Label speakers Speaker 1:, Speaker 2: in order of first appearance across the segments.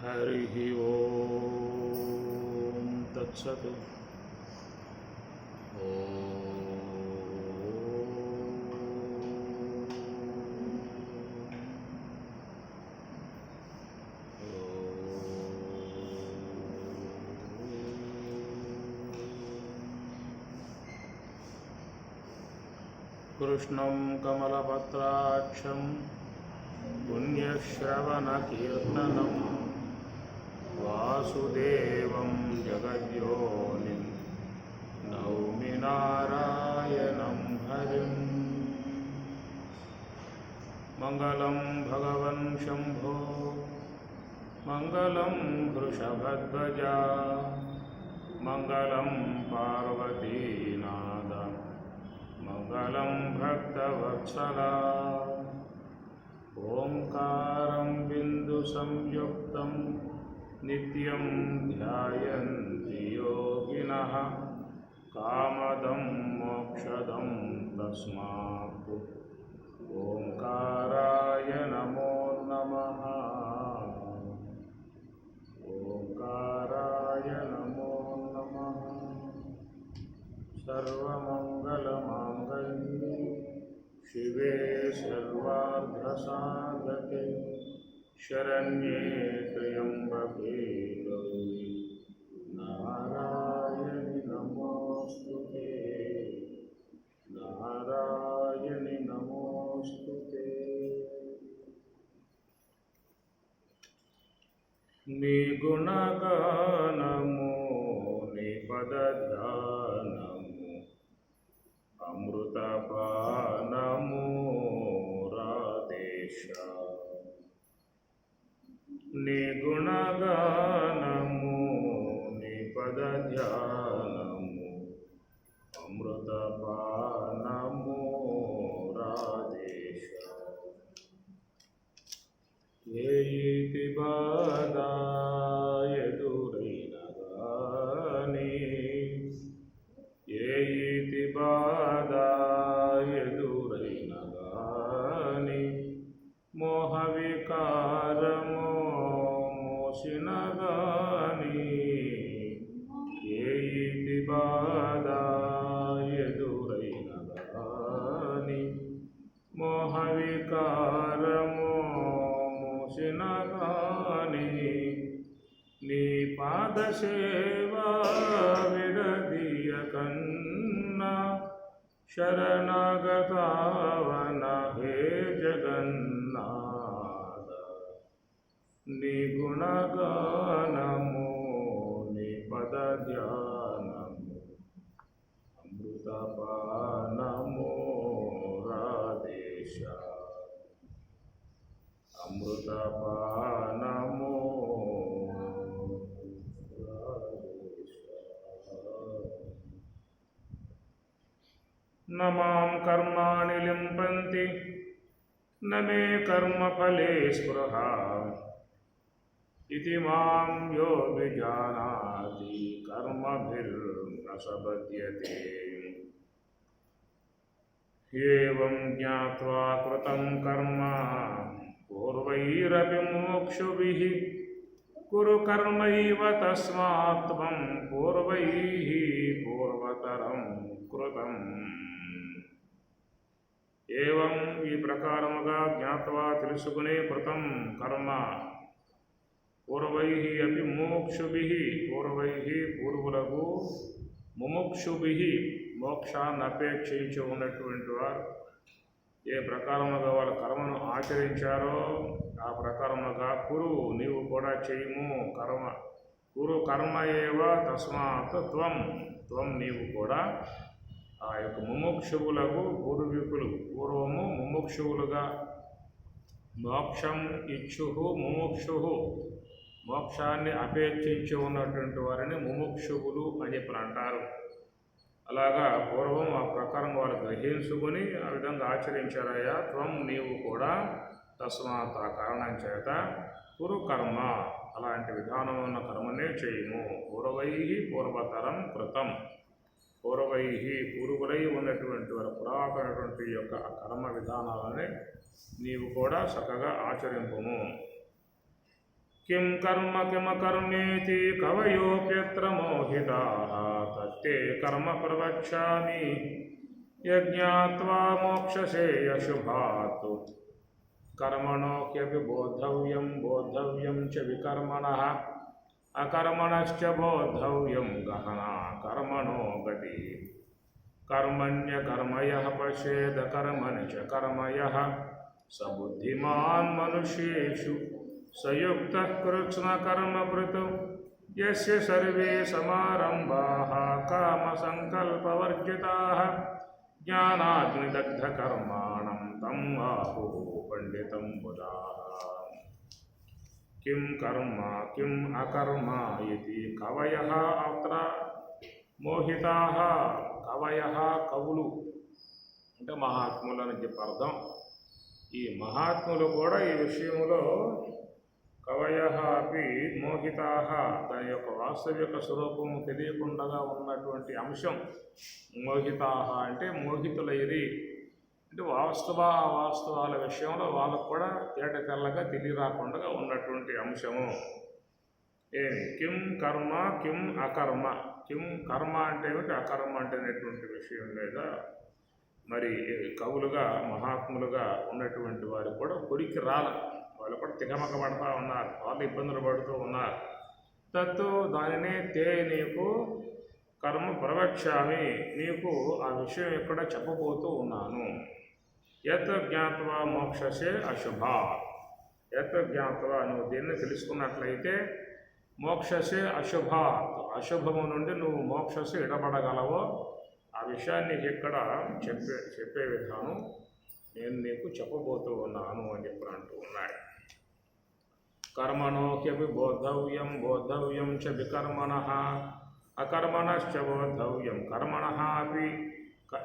Speaker 1: हरिः ओम तत्सत्। कृष्णं कमलपत्राक्षं पुण्यश्रवणकीर्तनं वासुदेवं जगद्योनिं नौमि नारायणं हरिं। मङ्गलं भगवन् शम्भो मङ्गलं वृषभध्वजा मङ्गलं पार्वतीनाद मङ्गलं भक्तवत्सला। ओंकारं बिन्दुसंयुक्तं नित्यं ध्यायन्ति योगिनः कामदं मोक्षदं तस्मात् ओंकाराय नमो नमः। ओंकाराय नमो नमः। सर्वमंगलमांगल्ये शिवे सर्वार्धसाधके शरण्ये त्र्यंबके गौरी नारायणि नमोस्तुते। नारायणि नमोस्तुते। निगुणगानमो निपदध्यानमो अमृतपानमो राधेश। निगुणगानमो निपदध्यानमो अमृतपानमो राधेश। ये इति बाधाय दुरैनगानि ये इति बाधाय दुरैनगानि मोहविकारमो मोसिनगानि ये इति बाधाय दुरैनगानि मोहविकारमो मोसिनगानि నీ పాదసేవా విడదీయకన్నా శరణాగతావన హే జగన్నాథ। నీ గుణగానము నీ పద ధ్యానము అమృతపానమో రాధేశ। అమృతపానమో न मां कर्माणि लिम्पन्ति न मे कर्मफले स्पृहा इति मां यो विजानाति कर्मभिर्न स बध्यते। एवं ज्ञात्वा कृतं कर्म पूर्वैरपि मोक्षुभिः कुरु कर्मैव तस्मात् त्वं पूर्वैः पूर्वतरं कृतम्। ఏవం ఈ ప్రకారముగా జ్ఞాత్వా తెలుసుకునే కృతం కర్మ పూర్వై అపి మోక్షుభిః పూర్వై పూర్వులకు ముముక్షుభిః మోక్షాన్ని అపేక్షించి ఉన్నటువంటి వారు ఏ ప్రకారముగా వాళ్ళ కర్మను ఆచరించారో ఆ ప్రకారముగా కురు నీవు కూడా చేయము కర్మ కురు కర్మ ఏవ తస్మాత్ త్వం త్వం నీవు కూడా ఆ యొక్క ముముక్షువులకు పూర్వీకులు పూర్వము ముముక్షువులుగా మోక్షం ఇచ్చు ముముక్షు మోక్షాన్ని అపేక్షించి ఉన్నటువంటి వారిని ముముక్షువులు అని చెప్పి అంటారు. అలాగా పూర్వం ఆ ప్రకారం వారు గ్రహించుకొని ఆ విధంగా ఆచరించారయ్యా. త్వం నీవు కూడా తస్మాత్ ఆ కారణం చేత కురు కర్మ అలాంటి విధానం ఉన్న కర్మనే చేయము. పూర్వై పూర్వతరం కృతం పూర్వై పూర్వులై ఉన్నటువంటి వారు పురాతనటువంటి యొక్క కర్మ విధానాలని నీవు కూడా చక్కగా ఆచరింపుము. కిం కర్మ కిమకర్మేతి కవయోప్యత్ర మోహితాః తత్తే కర్మ ప్రవక్ష్యామి యజ్ఞాత్వా మోక్షసే అశుభాత్ కర్మణో హ్యపి బోద్ధవ్యం చ వికర్మణః అకర్మణశ్చ బోద్ధవ్యం గహనా కర్మణో గతి కర్మణ్యకర్మయః పశ్యేద కర్మణి చ కర్మయః స బుద్ధిమాన్ మనుష్యేషు సయుక్తః కృత్స్నకర్మభృతు యస్య సర్వే సమారంభాః కామసంకల్పవర్జితాః జ్ఞానాగ్నిదగ్ధకర్మాణం తం ఆహుః పండితం బుధాః. కిం కర్మ కిం అకర్మ ఇది కవయః అత్ర మోహితాః. కవయః కవులు అంటే మహాత్ములు అని చెప్పి అర్థం. ఈ మహాత్ములు కూడా ఈ విషయంలో కవయః అపి మోహితాః, దాని యొక్క వాస్తవిక స్వరూపము తెలియకుండా ఉన్నటువంటి అంశం. మోహితాః అంటే మోహితులైరి అంటే వాస్తవాల విషయంలో వాళ్ళకు కూడా తేట తెల్లగా తెలియరాకుండా ఉన్నటువంటి అంశము. కిం కర్మ కిం అకర్మ. కిం కర్మ అంటే ఏమిటి, అకర్మ అంటే అనేటువంటి విషయం లేదా మరి కవులుగా మహాత్ములుగా ఉన్నటువంటి వారు కూడా కొరికి రాల, వాళ్ళు కూడా తికమక పడతా ఉన్నారు, వాళ్ళు ఇబ్బందులు పడుతూ ఉన్నారు. తత్తు దానినే తే నీకు కర్మ ప్రవక్ష్యామి, నీకు ఆ విషయం ఇక్కడ చెప్పబోతూ ఉన్నాను. యత్ జ్ఞాత్వా మోక్షసే అశుభా. యత్ జ్ఞాత్వా నువ్వు దీన్ని తెలుసుకున్నట్లయితే మోక్షసే అశుభాత్, అశుభము నుండి నువ్వు మోక్షసే ఎడబడగలవో ఆ విషయాన్ని ఇక్కడ చెప్పే విధానం నేను నీకు చెప్పబోతూ ఉన్నాను అని చెప్పి అంటూ ఉన్నాడు. కర్మణో హ్యపి బోద్ధవ్యం చ వికర్మణః అకర్మణశ్చ బోద్ధవ్యం కర్మణః అపి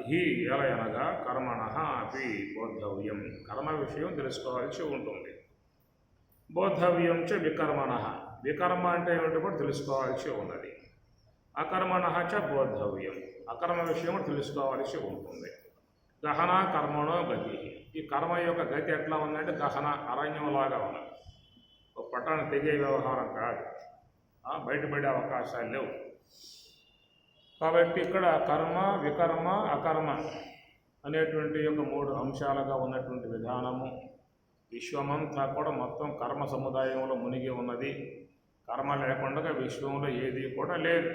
Speaker 1: హి ఎలయనగా కర్మణః అపి బోద్ధవ్యం, కర్మ విషయం తెలుసుకోవాల్సి ఉంటుంది. బోద్ధవ్యం చ వికర్మణః, వికర్మ అంటే ఏమిటో కూడా తెలుసుకోవాల్సి ఉన్నది. అకర్మణః చ బోద్ధవ్యం, అకర్మ విషయం తెలుసుకోవాల్సి ఉంటుంది. గహన కర్మణో గతి, ఈ కర్మ యొక్క గతి ఎట్లా ఉందంటే గహన అరణ్యంలాగా ఉన్నది. ఒక పట్టాన్ని తెగే వ్యవహారం కాదు, బయటపడే అవకాశాలు లేవు. కాబట్టి ఇక్కడ కర్మ వికర్మ అకర్మ అనేటువంటి యొక్క మూడు అంశాలుగా ఉన్నటువంటి విధానము. విశ్వమంతా కూడా మొత్తం కర్మ సముదాయంలో మునిగి ఉన్నది. కర్మ లేకుండా విశ్వంలో ఏది కూడా లేదు.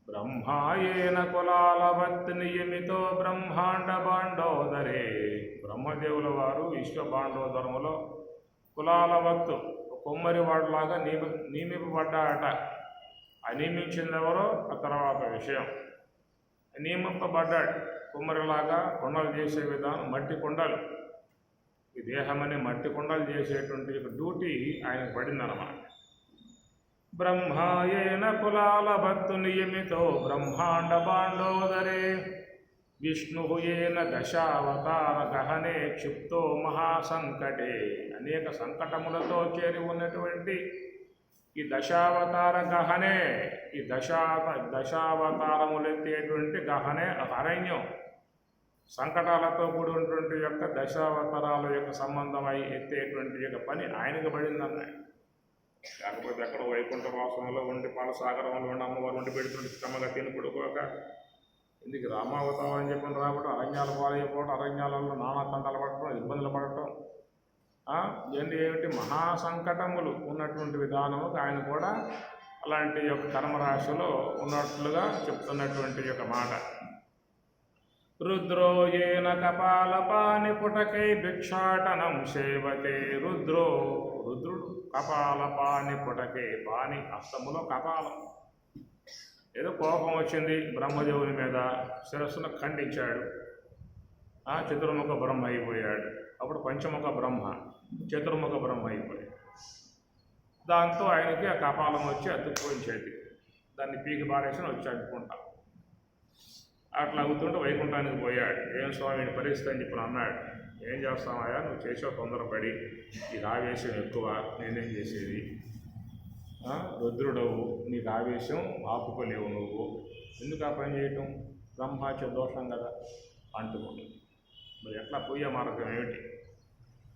Speaker 1: బ్రహ్మాయేన కులాలవత్ నియమితో బ్రహ్మాండ బాండోదరే, బ్రహ్మదేవుల వారు విశ్వ బాండోదరములో కులాలవత్తు కొమ్మరివాడులాగా నియమింపబడ్డాడట. ఆ నియమించిందెవరో ఆ తర్వాత విషయం. నియమింపబడ్డాడు కుమ్మరిలాగా. కొండలు చేసే విధానం మట్టి కొండలు, ఈ దేహమని మట్టి కొండలు చేసేటువంటి డ్యూటీ ఆయనకు పడిందన్నమాట. బ్రహ్మాయేన కులాలవత్తు నియమితో బ్రహ్మాండ బాండోదరే విష్ణుయేన దశావతార గహనే క్షిప్తో మహాసంకటే, అనేక సంకటములతో చేరి ఉన్నటువంటి ఈ దశావతార గహనే, ఈ దశావతారములెత్తేటువంటి గహనే అరణ్యం, సంకటాలతో కూడినటువంటి యొక్క దశావతారాల యొక్క సంబంధమై ఎత్తేటువంటి యొక్క పని ఆయనకు పడిందన్నాడు. కాకపోతే ఎక్కడ వైకుంఠ వాసంలో ఉండి పాలసాగరంలో ఉండి అమ్మవారు వండి పెడుతుంటే క్రమంగా తిని పడుకోక ఇందుకు రామావతారం అని చెప్పిన రావడం, అరణ్యాల పాలైపోవడం, అరణ్యాలలో నానా తంటాలు పడటం, ఇబ్బందులు పడటం, ఏమిటి మహాసంకటములు ఉన్నటువంటి విధానము ఆయన కూడా అలాంటి యొక్క కర్మరాశిలో ఉన్నట్లుగా చెప్తున్నటువంటి యొక్క మాట. రుద్రో ఏన కపాలపాని పుటకై భిక్షాటనం సేవతే. రుద్రుడు కపాలపాని పుటకై, పాని హస్తములో కపాలం. ఏదో కోపం వచ్చింది బ్రహ్మదేవుని మీద, శిరస్సును ఖండించాడు. చతుర్ముఖ బ్రహ్మ అయిపోయాడు. అప్పుడు పంచముఖ బ్రహ్మ చతుర్ముఖ బ్రహ్మ అయిపోయాడు. దాంతో ఆయనకి ఆ కపాలం వచ్చి అతుక్కోయించేది. దాన్ని పీకి పారేసి వచ్చి అడ్డుకుంటాం. అట్లా అవుతుంటే వైకుంఠానికి పోయాడు. ఏం స్వామిని పరిస్థితి అని చెప్పి అన్నాడు. ఏం చేస్తామయ్యా, నువ్వు చేసావు తొందరపడి, నీకు ఆవేశం ఎక్కువ, నేనేం చేసేది. రుద్రుడవు, నీకు ఆవేశం ఆపుకోలేవు, నువ్వు ఎందుకు ఆ పని చేయటం, బ్రహ్మాచ దోషం కదా అంటుకుంటుంది. మరి ఎట్లా పోయే మార్గం ఏమిటి?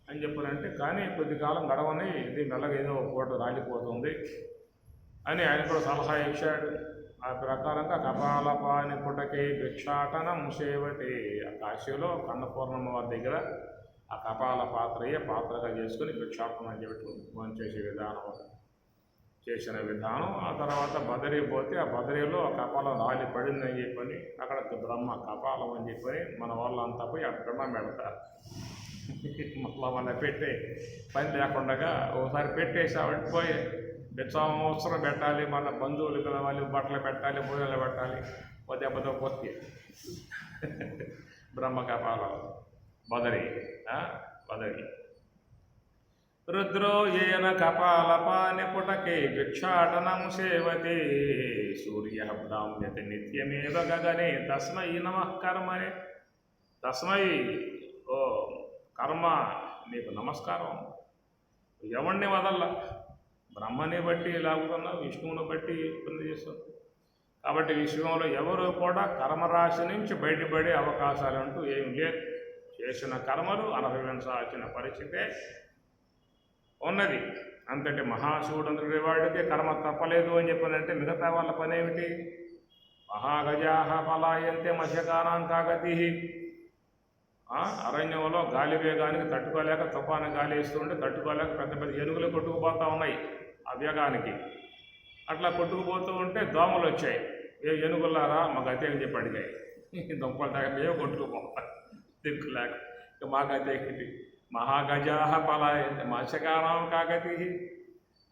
Speaker 1: అని చెప్పారంటే, కానీ కొద్ది కాలం గడవని ఇది మెల్లగా ఏదో పూట రాలిపోతుంది అని ఆయన కూడా సలహా ఇచ్చాడు. ఆ ప్రకారంగా కపాలపాని పుటకే భిక్షాటనం సేవతే, ఆ కాశీలో కన్నపూర్ణమ్మ వారి దగ్గర ఆ కపాల పాత్రయ్యే పాత్రగా చేసుకుని భిక్షాటనం అని చెప్పి భోంచేసే విధానం చేసిన విధానం. ఆ తర్వాత బదరీ పోతే ఆ బదరీలో ఆ కపాలం రాలి పడిందని చెప్పని అక్కడ బ్రహ్మ కపాలం అని చెప్పని మన వాళ్ళంతా పోయి అక్కడ పెడతారు. మళ్ళీ పెట్టే పని లేకుండా ఒకసారి పెట్టేసి పోయి సంవత్సరం పెట్టాలి, మన బంధువులు పిలవాలి, బట్టలు పెట్టాలి, భోజనాలు పెట్టాలి, దెబ్బతో పోతే బ్రహ్మ కపాలం బదరీ బదరీ. రుద్రో ఏన కపాలపాని పుటకే భిక్షాటనం సేవతే, సూర్య బ్రాహ్మ్యతి నిత్యమేవ గగనే తస్మై నమః కర్మనే. తస్మై ఓ కర్మ నీకు నమస్కారం. ఎవరిని వదల్ల, బ్రహ్మని బట్టి లాగుతున్నావు, విష్ణువుని బట్టి పని చేస్తున్నావు. కాబట్టి విశ్వంలో ఎవరు కూడా కర్మరాశి నుంచి బయటపడే అవకాశాలు అంటూ ఏం లేదు. చేసిన కర్మలు అనుభవించాల్సిన పరిస్థితే ఉన్నది. అంతటి మహాశివుడంతటి వాడికి కర్మ తప్పలేదు అని చెప్పానంటే మిగతా వాళ్ళ పని ఏమిటి? మహాగజాహ పలాయంతే మత్స్యకానాం కాగతి. అరణ్యంలో గాలి వేగానికి తట్టుకోలేక తుఫాను గాలి వేస్తుంటే తట్టుకోలేక పెద్ద పెద్ద ఏనుగులు కొట్టుకుపోతూ ఉన్నాయి ఆ వేగానికి. అట్లా కొట్టుకుపోతూ ఉంటే దోమలు వచ్చాయి. ఏనుగులారా మా గతి అని చెప్పి అడిగాయి. దుంపలు దగ్గర మేము కొట్టుకుపోతాం దిక్కులేక. ఇక మా గతి ఏంటి? మహాగజాహ పలాయంతే మత్స్యకానాం కాగతి.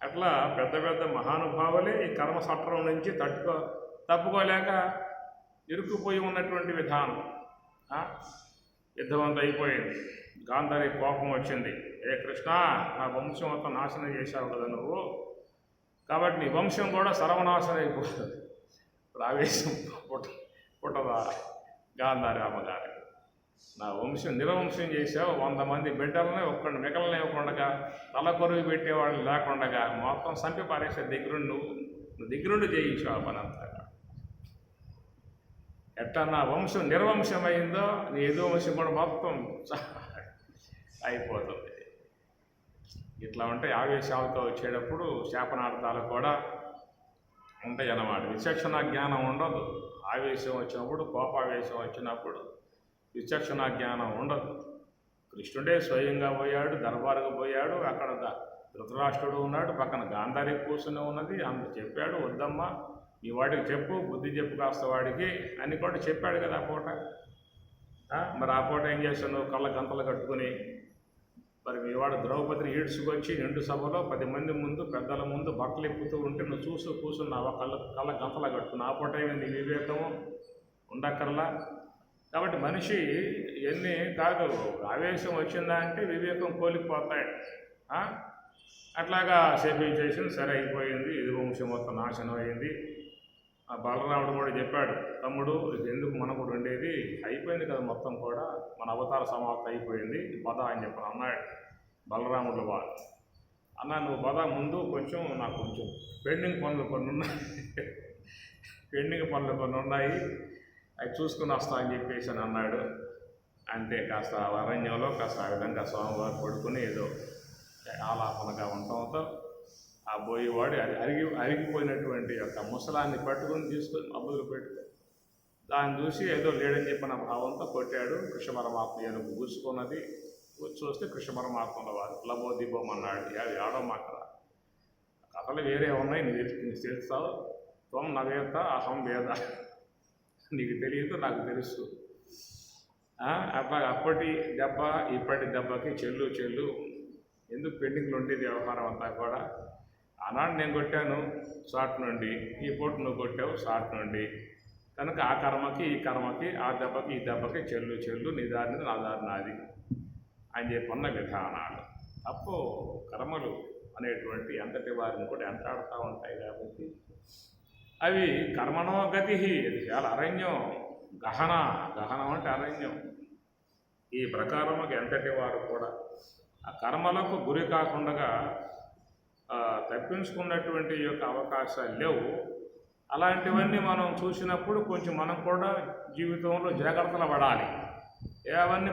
Speaker 1: అట్లా పెద్ద పెద్ద మహానుభావులే ఈ కర్మ సట్రం నుంచి తప్పుకోలేక ఇరుక్కుపోయి ఉన్నటువంటి విధానం. యుద్ధమంతా అయిపోయింది. గాంధారి కోపం వచ్చింది. ఏ కృష్ణ, నా వంశం అంతా నాశనం చేశావు కదా నువ్వు, కాబట్టి నీ వంశం కూడా సర్వనాశనం అయిపోతుంది. ఆవేశం పుట్టదా గాంధారి అమ్మగారి, నా వంశం నిర్వంశం చేసావు, 100 మంది బిడ్డలని ఒక్కడిని మిగలనివ్వకుండా, తల కొరువు పెట్టేవాళ్ళు లేకుండా మొత్తం సంపి పారేసే దగ్గరుండి నువ్వు దగ్గరుండి చేయించావు పని అంతా. ఎట్లా నా వంశం నిర్వంశమైందో నీ ఎదురు వంశం కూడా మొత్తం అయిపోతుంది. ఇట్లా ఉంటాయి ఆవేశాలతో వచ్చేటప్పుడు శాపనార్థాలు కూడా ఉంటాయి అన్నమాట. విచక్షణ జ్ఞానం ఉండదు. ఆవేశం వచ్చినప్పుడు, కోపావేశం వచ్చినప్పుడు విచక్షణ జ్ఞానం ఉండదు. కృష్ణుడే స్వయంగా పోయాడు, దర్బారుకు పోయాడు. అక్కడ ధృతరాష్ట్రుడు ఉన్నాడు, పక్కన గాంధారి కూర్చుని ఉన్నది. అందుకు చెప్పాడు, వద్దమ్మా ఈ వాడికి చెప్పు, బుద్ధి చెప్పు కాస్త వాడికి అని కూడా చెప్పాడు కదా ఆ పూట. మరి ఆ పూట ఏం చేశాను? కళ్ళ గంతలు కట్టుకుని మరి మీ వాడు ద్రౌపదిని ఈడ్చుకొచ్చి నిండు సభలో 10 మంది ముందు, పెద్దల ముందు బట్టలు ఎక్కుతూ ఉంటే నువ్వు చూస్తూ కూర్చున్నావా? కళ్ళ గంతలు కట్టుకుని. ఆ పూట ఏమైంది? వివేకము ఉండక్కర్లా. కాబట్టి మనిషి ఎన్ని కాదు, ఆవేశం వచ్చిందా అంటే వివేకం కోల్పోతాయి. అట్లాగా చేసింది, సరే అయిపోయింది, ఇది వంశం మొత్తం నాశనం అయింది. ఆ బలరాముడు కూడా చెప్పాడు, తమ్ముడు ఇది ఎందుకు మనకు ఉండేది, అయిపోయింది కదా మొత్తం కూడా, మన అవతార సమాప్తి అయిపోయింది, పద అని చెప్పని అన్నాడు బలరాముడు వాడు. అన్న నువ్వు పద, ముందు కొంచెం నాకు కొంచెం పెండింగ్ పనులు కొన్ని ఉన్నాయి, అవి చూసుకుని వస్తా అని చెప్పేసి అని అన్నాడు. అంతే కాస్త అరణ్యంలో కాస్త ఆ విధంగా స్వామివారు పడుకుని ఏదో ఆలాపనగా ఉండటంతో ఆ బోయేవాడు అరిగిపోయినటువంటి యొక్క ముసలాన్ని పట్టుకుని తీసుకొని అబ్బులు పెట్టుకొని దాన్ని చూసి ఏదో లేడని చెప్పిన భావంతో కొట్టాడు. కృష్ణ పరమాత్మ ఏనుగు కూర్చుకున్నది. చూస్తే కృష్ణ పరమాత్మల వారు లబోదిబోం అన్నాడు. అది ఆడమాకరా కథలు వేరే ఉన్నాయి, నీకు తెలుస్తావు. త్వం నవేత అహం వేద, నీకు తెలియదు నాకు తెలుసు. అట్లా అప్పటి దెబ్బ ఇప్పటి దెబ్బకి చెల్లు ఎందుకు పెండింగ్లు ఉండేది వ్యవహారం అంతా కూడా. ఆనాడు నేను కొట్టాను షార్ట్ నుండి, ఈ పూట నువ్వు కొట్టావు షార్ట్ నుండి, కనుక ఆ కర్మకి ఈ కర్మకి, ఆ దెబ్బకి ఈ దెబ్బకి చెల్లు, నీ దారిని నా దారి నాది అని చెప్పన్న విధానాలు. తప్పు కర్మలు అనేటువంటి అంతటి వారిని కూడా ఎంటాడుతూ ఉంటాయి. కాబట్టి అవి కర్మణో గతి, అది చాలా అరణ్యం. గహనం అంటే అరణ్యం. ఈ ప్రకారముకి ఎంతటి వారు కూడా ఆ కర్మలకు గురి కాకుండా తప్పించుకున్నటువంటి యొక్క అవకాశాలు లేవు. అలాంటివన్నీ మనం చూసినప్పుడు కొంచెం మనం కూడా జీవితంలో జాగ్రత్తలు పడాలి. అవన్నీ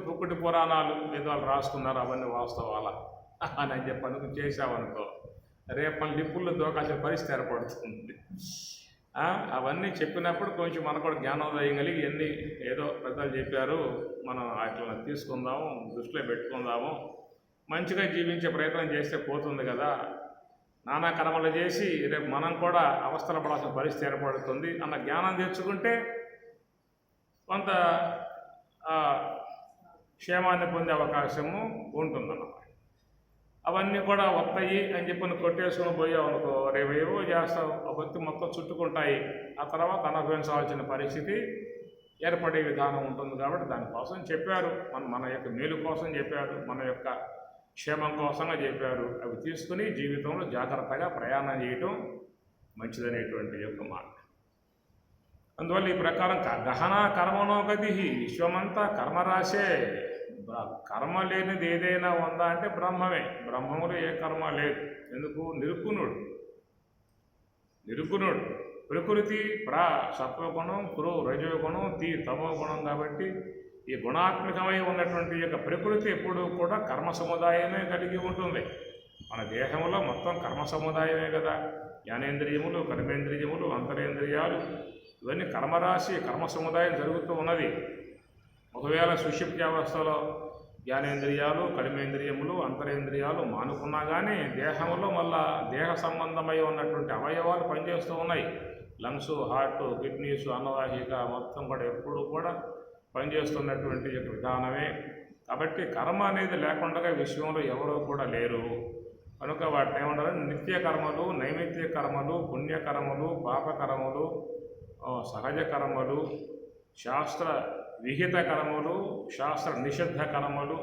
Speaker 1: పుక్కుటి పురాణాలు ఏదో వాళ్ళు రాసుకున్నారు, అవన్నీ వాస్తవాలా అని చెప్పి అనుకుని చేసావనుకో రేపు మన లిప్పుల్లో దోకాల్సిన పరిస్థితి ఏర్పడుతుంది. అవన్నీ చెప్పినప్పుడు కొంచెం మనకు కూడా జ్ఞానోదయం కలిగి ఎన్ని ఏదో పెద్దలు చెప్పారు మనం అట్లా తీసుకుందాము, దృష్టిలో పెట్టుకుందాము, మంచిగా జీవించే ప్రయత్నం చేస్తే పోతుంది కదా. నానా కర్మలు చేసి రేపు మనం కూడా అవస్థలు పడాల్సిన పరిస్థితి ఏర్పడుతుంది అన్న జ్ఞానం తెచ్చుకుంటే కొంత క్షేమాన్ని పొందే అవకాశము ఉంటుందన్నమాట. అవన్నీ కూడా వస్తాయి అని చెప్పి కొట్టేసుకుని పోయావు అనుకో, రేపు ఏవో చేస్తావు, అవన్నీ మొత్తం చుట్టుకుంటాయి. ఆ తర్వాత అనుభవించవలసిన పరిస్థితి ఏర్పడే విధానం ఉంటుంది. కాబట్టి దానికోసం చెప్పారు, మన యొక్క మేలు కోసం చెప్పారు, మన యొక్క క్షేమం కోసంగా చెప్పారు. అవి తీసుకుని జీవితంలో జాగ్రత్తగా ప్రయాణం చేయటం మంచిదనేటువంటి యొక్క మాట. అందువల్ల ఈ ప్రకారం గహన కర్మనో గతి, విశ్వమంతా కర్మరాశే. కర్మ లేనిది ఏదైనా ఉందా అంటే బ్రహ్మమే. బ్రహ్మములో ఏ కర్మ లేదు. ఎందుకు? నిరుకునుడు. ప్రకృతి సత్వగుణం, రజోగుణం, తమోగుణం. కాబట్టి ఈ గుణాత్మకమై ఉన్నటువంటి యొక్క ప్రకృతి ఎప్పుడూ కూడా కర్మ సముదాయమే కలిగి ఉంటుంది. మన దేహంలో మొత్తం కర్మ సముదాయమే కదా. జ్ఞానేంద్రియములు, కర్మేంద్రియములు, అంతరేంద్రియాలు ఇవన్నీ కర్మరాశి, కర్మ సముదాయం జరుగుతూ ఉన్నది. ఒకవేళ సుషుప్తి అవస్థలో జ్ఞానేంద్రియాలు, కర్మేంద్రియములు, అంతరేంద్రియాలు మానుకున్నా కానీ దేహంలో మళ్ళా దేహ సంబంధమై ఉన్నటువంటి అవయవాలు పనిచేస్తూ ఉన్నాయి. లంగ్స్, హార్ట్, కిడ్నీస్, అన్నవాహిక మొత్తం కూడా ఎప్పుడూ కూడా పనిచేస్తున్నటువంటి విధానమే. కాబట్టి కర్మ అనేది లేకుండా విశ్వంలో ఎవరూ కూడా లేరు. కనుక వాటిని ఏమంటారు? నిత్య కర్మలు, నైమిత్య కర్మలు, పుణ్యకర్మలు, పాపకర్మలు, సహజ కర్మలు, శాస్త్ర విహిత కర్మలు, శాస్త్ర నిషిద్ధ కర్మలు.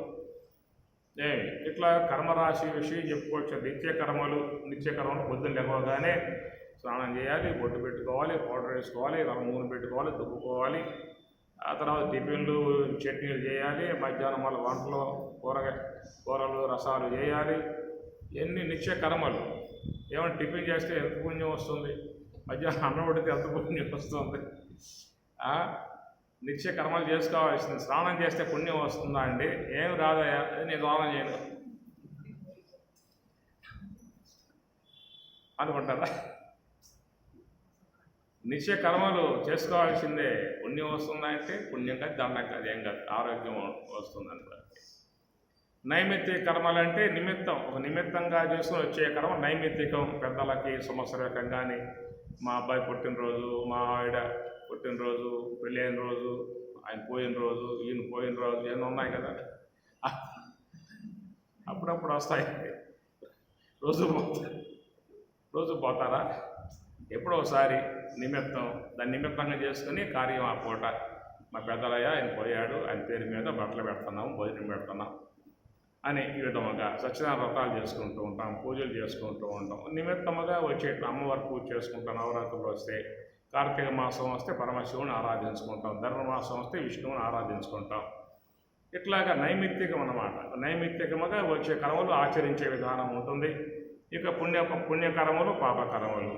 Speaker 1: ఇట్లా కర్మరాశి విషయం చెప్పుకోవచ్చు. నిత్యకర్మలు పొద్దున్న లేవగానే స్నానం చేయాలి, బొట్టు పెట్టుకోవాలి, పౌడర్ వేసుకోవాలి, నూనె పెట్టుకోవాలి, దుబ్బుకోవాలి. ఆ తర్వాత టిఫిన్లు, చట్నీలు చేయాలి. మధ్యాహ్నం మళ్ళీ వంటలు, కూరలు, రసాలు చేయాలి. ఎన్ని నిత్య కర్మలు. ఏమంటే టిఫిన్ చేస్తే ఎంత పుణ్యం వస్తుంది, మధ్యాహ్నం అన్నం పడితే ఎంత పుణ్యం వస్తుంది. నిత్య కర్మలు చేసుకోవాల్సింది. స్నానం చేస్తే పుణ్యం వస్తుందా అండి? ఏం రాదయా, అది నేను స్నానం చేయను అనుకుంటారా? నిత్య కర్మలు చేసుకోవాల్సిందే. పుణ్యం వస్తుందా అంటే పుణ్యం కాదు, దండం కాదు, ఏం కాదు, ఆరోగ్యం వస్తుందని. నైమిత్తిక కర్మలు అంటే నిమిత్తం, ఒక నిమిత్తంగా చేసుకుని వచ్చే కర్మ నైమిత్తికం. పెద్దలకి సంవత్సరకం కానీ, మా అబ్బాయి పుట్టినరోజు, మా ఆవిడ పుట్టినరోజు, పెళ్ళైన రోజు, ఆయన పోయిన రోజు, ఈయన పోయిన రోజు, ఏమో ఉన్నాయి కదా, అప్పుడప్పుడు వస్తాయి. రోజు పోతారా? ఎప్పుడో ఒకసారి నిమిత్తం, దాన్ని నిమిత్తంగా చేసుకుని కార్యం ఆ పూట మా పెద్దలయ్య ఆయన పోయాడు, ఆయన పేరు మీద బట్టలు పెడుతున్నాము, భోజనం పెడుతున్నాం అని ఈ విధముగా సత్యనారాయణ వ్రతాలు చేసుకుంటూ ఉంటాం, పూజలు చేసుకుంటూ ఉంటాం. నిమిత్తముగా వచ్చే అమ్మవారి పూజ చేసుకుంటాం. నవరాత్రులు వస్తే, కార్తీక మాసం వస్తే పరమశివుని ఆరాధించుకుంటాం, ధర్మమాసం వస్తే విష్ణువుని ఆరాధించుకుంటాం. ఇట్లాగా నైమిత్తికం అన్నమాట. నైమిత్తికముగా వచ్చే కర్మలు ఆచరించే విధానం ఉంటుంది. ఇక పుణ్యకర్మలు, పాపకర్మలు.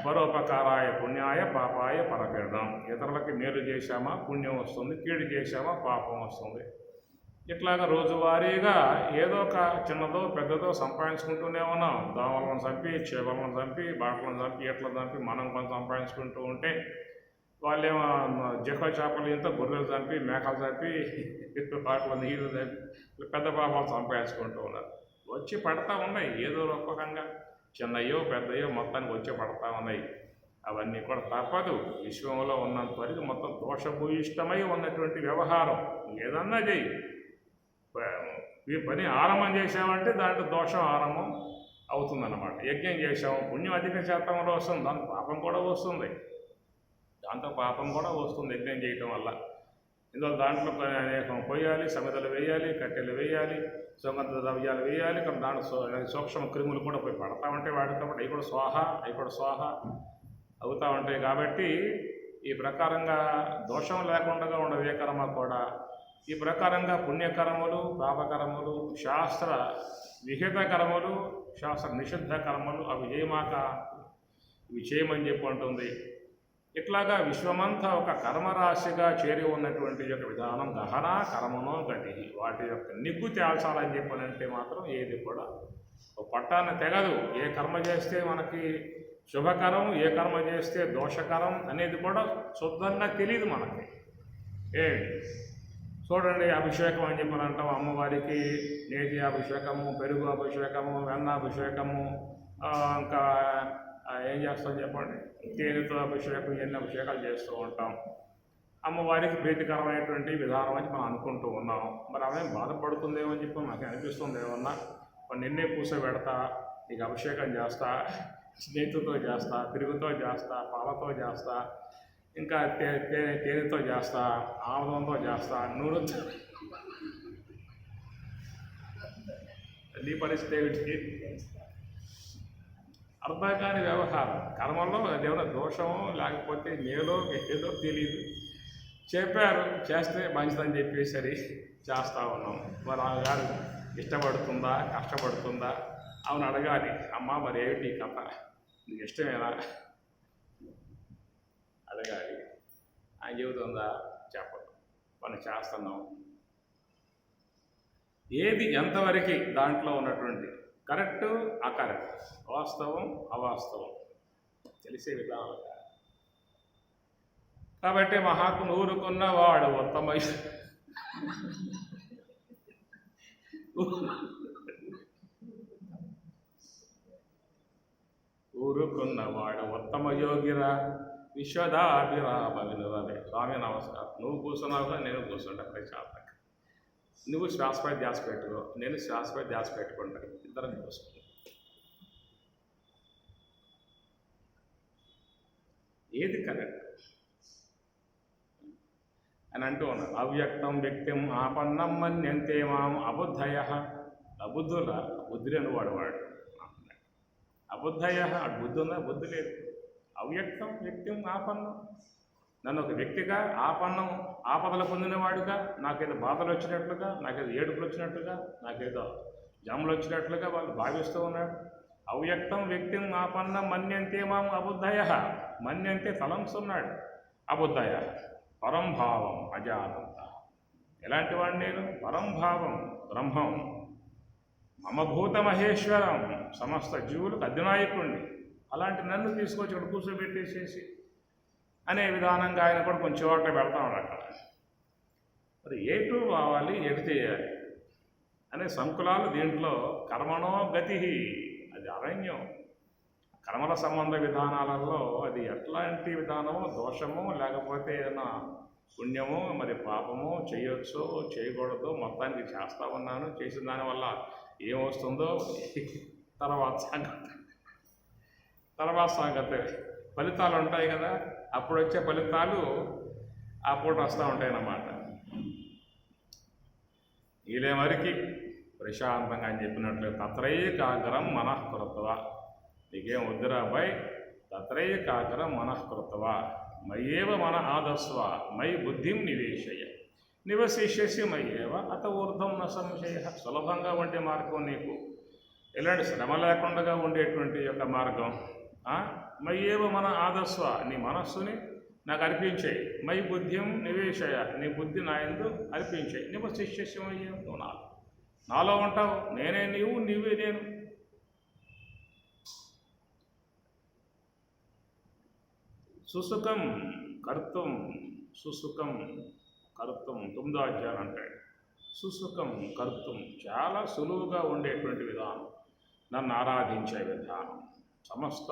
Speaker 1: పరోపకారాయ పుణ్యాయ, పాపాయ పరపీడనం. ఇతరులకి మేలు చేశామా పుణ్యం వస్తుంది, కీడు చేశామా పాపం వస్తుంది. ఇట్లాగా రోజువారీగా ఏదో ఒక చిన్నదో పెద్దదో సంపాదించుకుంటూనే ఉన్నాం. దోమలను చంపి, చేపలను చంపి, బాటలను చంపి, ఎట్లను చంపి మనం కొంచెం సంపాదించుకుంటూ ఉంటే వాళ్ళేమో జిహ్వ చేపలు ఇంత గొర్రెలు చంపి, మేకలు చంపి, వాటిలో నీరు చంపి పెద్ద పాపాలు సంపాదించుకుంటూ ఉన్నారు. వచ్చి పడతా ఉన్నాయి ఏదో రూపకంగా, చిన్నయ్యో పెద్దయ్యో మొత్తానికి వచ్చి పడతా ఉన్నాయి. అవన్నీ కూడా తప్పదు. విశ్వంలో ఉన్నంత వరకు మొత్తం దోషభూయిష్టమై ఉన్నటువంటి వ్యవహారం. ఏదన్నా చెయ్యి, ఈ పని ఆరంభం చేసామంటే దాంట్లో దోషం ఆరంభం అవుతుందన్నమాట. యజ్ఞం చేసాము, పుణ్యం అధిక శాతంలో వస్తుంది, దాంతో పాపం కూడా వస్తుంది. యజ్ఞం చేయటం వల్ల. ఇందులో దాంట్లో అనేకం పోయాలి, సమిధలు వేయాలి, కట్టెలు వేయాలి, సుగంధ ద్రవ్యాలు వేయాలి. కానీ దాంట్లో సూక్ష్మ క్రిములు కూడా పోయి పడతా ఉంటాయి. వాటితో పాటు అవి కూడా స్వాహ అవుతూ ఉంటాయి. కాబట్టి ఈ ప్రకారంగా దోషం లేకుండా ఉండదు ఏ కర్మ కూడా. ఈ ప్రకారంగా పుణ్యకర్మలు, పాపకర్మలు, శాస్త్ర విహిత కర్మలు, శాస్త్ర నిషిద్ధ కర్మలు అవి చేయమని చెప్పి ఉంటుంది. ఇట్లాగా విశ్వమంతా ఒక కర్మరాశిగా చేరి ఉన్నటువంటి యొక్క విధానం గహన కర్మనో గతి. వాటి యొక్క నిగ్గు తేల్చాలని చెప్పనంటే మాత్రం ఏది కూడా పట్టాన తెగదు. ఏ కర్మ చేస్తే మనకి శుభకరం, ఏ కర్మ చేస్తే దోషకరం అనేది కూడా శుద్ధంగా తెలియదు మనకి. చూడండి, అభిషేకం అని చెప్పని అంటాం. అమ్మవారికి నేతి అభిషేకము, పెరుగు అభిషేకము, వెన్న అభిషేకము, ఇంకా ఏం చేస్తాం చెప్పండి, తేనెతో అభిషేకం, ఎన్ని అభిషేకాలు చేస్తూ ఉంటాం. అమ్మవారికి ప్రీతికరమైనటువంటి విధానం అని మనం అనుకుంటూ ఉన్నాం. మరి ఆమె బాధపడుతుందేమో అని చెప్పి నాకు అనిపిస్తుంది. ఏమన్నా నిన్నే కూర్చోబెడతా, నీకు అభిషేకం చేస్తా, నేతితో చేస్తా, పెరుగుతో చేస్తా, పాలతో చేస్తా, ఇంకా తేనెతో చేస్తా, ఆముదంతో చేస్తా, నూనెతో. నీ పరిస్థితి ఏమిటి? అర్థం కాని వ్యవహారం. కర్మల్లో అదేమైనా దోషమో లేకపోతే మేలో ఏదో తెలియదు. చెప్పారు చేస్తే మంచిదని చెప్పేసరి చేస్తూ ఉన్నాం. మరి ఆ గారు ఇష్టపడుతుందా, కష్టపడుతుందా? అవును అడగాలి. అమ్మ మరి ఏమిటి కథ, నీకు ఇష్టమేనా అడగాలి. ఆయన చెబుతుందా? చెప్పదు. మనం చేస్తున్నాం. ఏది ఎంతవరకు దాంట్లో ఉన్నటువంటి కరెక్ట్, అకరెక్ట్, వాస్తవం, అవాస్తవం తెలిసే విధానం. కాబట్టి మహాత్ముడు ఊరుకున్నవాడు ఉత్తమ ఊరుకున్నవాడు ఉత్తమ యోగిరా విశ్వదాభిరామ వినురవే. స్వామి నమస్కారం. నువ్వు కూర్చున్నావుగా, నేను కూర్చుంటా ప్రశాంతంగా. నువ్వు శ్వాసపై ధ్యాస పెట్టుకో, నేను శ్వాసపై ధ్యాస పెట్టుకుంటాను. ఇద్దరం చూసుకుంటాం. ఏది కరెక్ట్ అని అంటూ ఉన్నారు. అవ్యక్తం వ్యక్తిం ఆపన్నం మన్యంతే మాం అబుద్ధయ. అబుద్ధుల బుద్ధి లేని వాడు అబుద్ధయ. అటు బుద్ధి ఉందా? బుద్ధి లేదు. అవ్యక్తం వ్యక్తిం ఆపన్నం. నన్ను ఒక వ్యక్తిగా, ఆపదలు పొందినవాడుగా, నాకేదో బాధలు వచ్చినట్లుగా, నాకేదో ఏడుపులు వచ్చినట్లుగా, నాకేదో జములు వచ్చినట్లుగా వాళ్ళు భావిస్తూ ఉన్నాడు. అవ్యక్తం వ్యక్తిం ఆపన్నం మన్యంతే మాం అబుద్ధయ. మన్యంతే తలంస్తున్నాడు. అబుద్ధయ పరంభావం అజానంత. ఎలాంటి వాడు నేను? పరంభావం బ్రహ్మం, మమభూత మహేశ్వరం, సమస్త జీవులకు అధినాయకుణ్ణి. అలాంటి నన్ను తీసుకొచ్చి ఇక్కడ కూర్చోబెట్టేసేసి అనే విధానంగా ఆయన కూడా కొంచెం చోట్ల పెడతా ఉన్నాడు అక్కడ. మరి ఏటు కావాలి, ఎటు చేయాలి అనే సంకులాలు దీంట్లో. కర్మణో గతి, అది అరణ్యం. కర్మల సంబంధ విధానాలలో అది ఎట్లాంటి విధానమో, దోషమో లేకపోతే ఏదైనా పుణ్యమో మరి పాపమో చేయొచ్చో చేయకూడదో మొత్తానికి చేస్తూ ఉన్నాను. చేసిన దానివల్ల ఏమొస్తుందో తర్వాత సంగతి. ఫలితాలు ఉంటాయి కదా, అప్పుడు వచ్చే ఫలితాలు అప్పుడు వస్తూ ఉంటాయి అన్నమాట. ఇదే మరికి ప్రశాంతంగా అని చెప్పినట్లు తత్రైకాగ్రం మనఃకృత్వ. నీకేం వద్దురా అబ్బాయి, తత్రైకాగ్రం మనఃకృత్వ మయ్యేవ మన ఆదస్వ మయి బుద్ధిం నివేశయ నివశిష్యసి మయ్యేవ అత ఊర్ధం న సంశయ. సులభంగా ఉండే మార్గం నీకు, ఎలాంటి శ్రమ లేకుండా ఉండేటువంటి యొక్క మార్గం. మయ్యేవ మన ఆదస్వ, నీ మనస్సుని నాకు అర్పించేయి. మై బుద్ధిం నివేశయ, నీ బుద్ధి నా యందు అర్పించేయి. నివశిష్యసి మయ్యేవ, నువ్వు నాలో ఉంటావు. నేనే నీవు, నీవే నేను. సుసుఖం కర్తం, సుసుఖం కర్తం 9వ అధ్యాయం అంటాడు. సుసుఖం కర్తం చాలా సులువుగా ఉండేటువంటి విధానం, నన్ను ఆరాధించే విధానం. సమస్త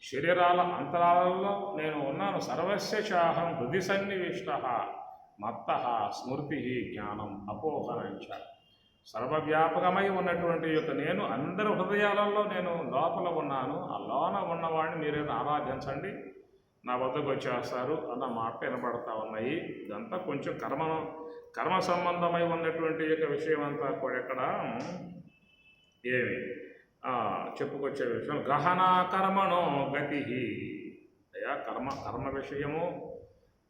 Speaker 1: శరీరాల అంతరాలలో నేను ఉన్నాను. సర్వస్య చాహం హృది సన్నివిష్ట మత్త స్మృతి జ్ఞానం అపోహనంచ. సర్వవ్యాపకమై ఉన్నటువంటి యొక్క నేను అందరి హృదయాలలో నేను లోపల ఉన్నాను. ఆ లోన ఉన్నవాడిని మీరేదో ఆరాధించండి, నా వద్దకు వచ్చేస్తారు అన్న మాట వినపడతా ఉన్నాయి. ఇదంతా కొంచెం కర్మ సంబంధమై ఉన్నటువంటి యొక్క విషయం అంతా కూడా ఇక్కడ ఏమి చెప్పుకొచ్చే విషయం. గహనా కర్మణో గతి. అయ్యా కర్మ విషయము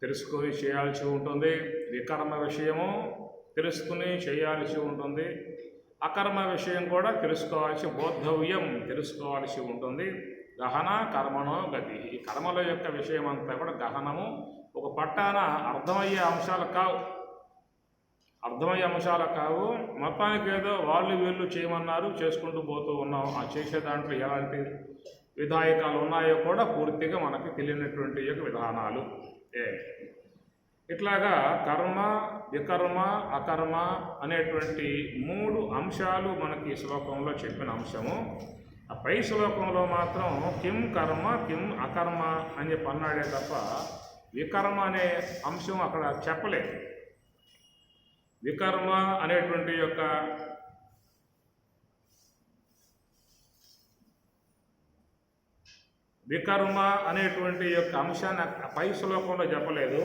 Speaker 1: తెలుసుకొని చేయాల్సి ఉంటుంది, వికర్మ విషయము తెలుసుకుని చేయాల్సి ఉంటుంది, అకర్మ విషయం కూడా బోద్ధవ్యం తెలుసుకోవాల్సి ఉంటుంది. గహన కర్మణో గతి. ఈ కర్మల యొక్క విషయం అంతా కూడా గహనము, ఒక పట్టాన అర్థమయ్యే అంశాలు కావు. మొత్తానికి ఏదో వాళ్ళు వీళ్ళు చేయమన్నారు, చేసుకుంటూ పోతూ ఉన్నాం. ఆ చేసే దాంట్లో ఎలాంటి విధాయకాలు ఉన్నాయో కూడా పూర్తిగా మనకి తెలియనటువంటి యొక్క విధానాలు. ఇట్లాగా కర్మ, వికర్మ, అకర్మ అనేటువంటి 3 అంశాలు మనకి ఈ శ్లోకంలో చెప్పిన అంశము. ఆ పై శ్లోకంలో మాత్రం కిం కర్మ కిం అకర్మ అని చెప్పి అన్నాడే తప్ప వికర్మ అనే అంశం అక్కడ చెప్పలేదు. వికర్మ అనేటువంటి యొక్క అంశాన్ని పై శ్లోకంలో చెప్పలేదు.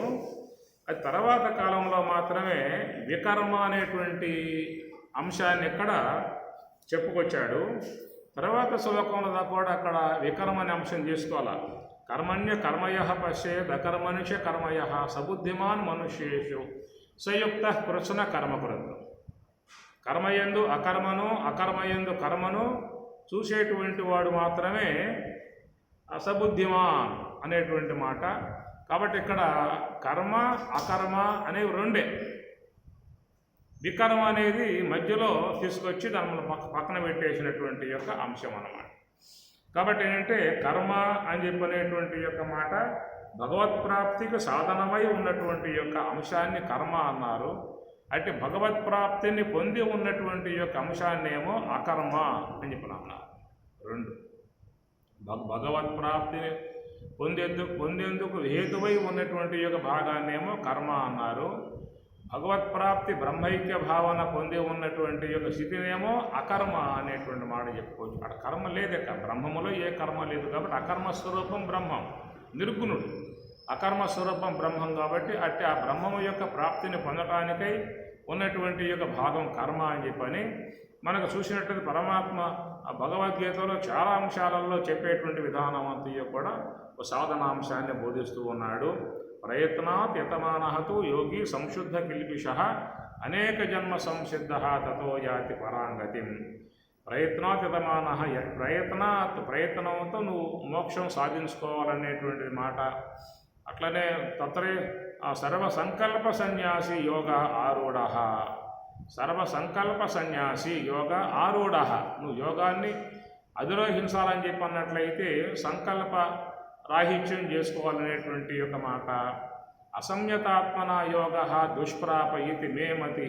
Speaker 1: అది తర్వాత కాలంలో మాత్రమే వికర్మ అనేటువంటి అంశాన్ని ఇక్కడ చెప్పుకొచ్చాడు. తర్వాత శ్లోకంలో కూడా అక్కడ వికర్మ అనే అంశం తీసుకోవాలి. కర్మణ్య కర్మయ పశ్యేద్ అకర్మణ్య కర్మయ సబుద్ధిమాన్ మనుష్యేషు సంయుక్త కృష్ణ కర్మకృత్. కర్మయందు అకర్మను, అకర్మయందు కర్మను చూసేటువంటి వాడు మాత్రమే అసబుద్ధిమాన్ అనేటువంటి మాట. కాబట్టి ఇక్కడ కర్మ అకర్మ అనేవి రెండే. వికర్మ అనేది మధ్యలో తీసుకొచ్చి దాన్ని పక్కన పెట్టేసినటువంటి యొక్క అంశం అన్నమాట. కాబట్టి ఏంటంటే కర్మ అని చెప్పనేటువంటి యొక్క మాట భగవత్ప్రాప్తికి సాధనమై ఉన్నటువంటి యొక్క అంశాన్ని కర్మ అన్నారు. అంటే భగవత్ప్రాప్తిని పొంది ఉన్నటువంటి యొక్క అంశాన్ని ఏమో అకర్మ అని చెప్పిన రెండు. భగవత్ప్రాప్తిని పొందేందుకు హేతువై ఉన్నటువంటి యొక్క భాగాన్నేమో కర్మ అన్నారు. భగవత్ప్రాప్తి బ్రహ్మైక్య భావన పొంది ఉన్నటువంటి యొక్క స్థితినేమో అకర్మ అనేటువంటి మాట చెప్పుకోవచ్చు. అక్కడ కర్మ లేదు, బ్రహ్మములో ఏ కర్మ లేదు కాబట్టి అకర్మ స్వరూపం బ్రహ్మం, నిర్గుణుడు. అకర్మ స్వరూపం బ్రహ్మం కాబట్టి అట్టి ఆ బ్రహ్మము యొక్క ప్రాప్తిని పొందటానికై ఉన్నటువంటి యొక్క భాగం కర్మ అని చెప్పని మనకు చూసినట్లయితే పరమాత్మ ఆ భగవద్గీతలో చాలా అంశాలలో చెప్పేటువంటి విధానం అంతయో కూడా ఒక సాధనాంశాన్ని బోధిస్తూ ఉన్నాడు. ప్రయత్నాత్ యతమానః యోగి సంశుద్ధ కిల్బిషః అనేక జన్మ సంసిద్ధ తతో యాతి పరాంగతిం. ప్రయత్నాత్ యతమానః, ప్రయత్నంతో నువ్వు మోక్షం సాధించుకోవాలనేటువంటి మాట. అట్లనే తత్రే సర్వసంకల్ప సన్యాసి యోగ ఆరూఢ. సర్వసంకల్ప సన్యాసి యోగ ఆరూఢ. నువ్వు యోగాన్ని అధిరోహించాలని చెప్పి అన్నట్లయితే సంకల్ప రాహిత్యం చేసుకోవాలనేటువంటి యొక్క మాట. అసంయతాత్మన యోగ దుష్ప్రాప ఇది మే మతి.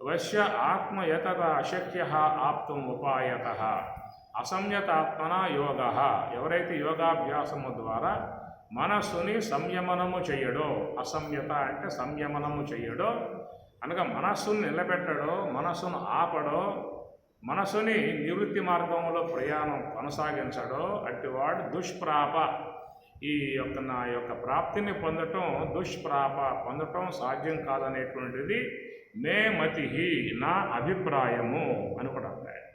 Speaker 1: వశ్య ఆత్మయతత అశక్య ఆప్తుం ఉపాయత. అసంయతాత్మన యోగ, ఎవరైతే యోగాభ్యాసము ద్వారా మనస్సుని సంయమనము చేయడో, అసంయత అంటే సంయమనము చేయడో అనగా మనస్సును నిలబెట్టడో, మనస్సును ఆపడో, మనసుని నివృత్తి మార్గంలో ప్రయాణం కొనసాగించడో అట్టివాడు దుష్ప్రాప. ఈ యొక్క నా యొక్క ప్రాప్తిని పొందటం సాధ్యం కాదనేటువంటిది మే మతి, నా అభిప్రాయము అని కూడా అంటారు.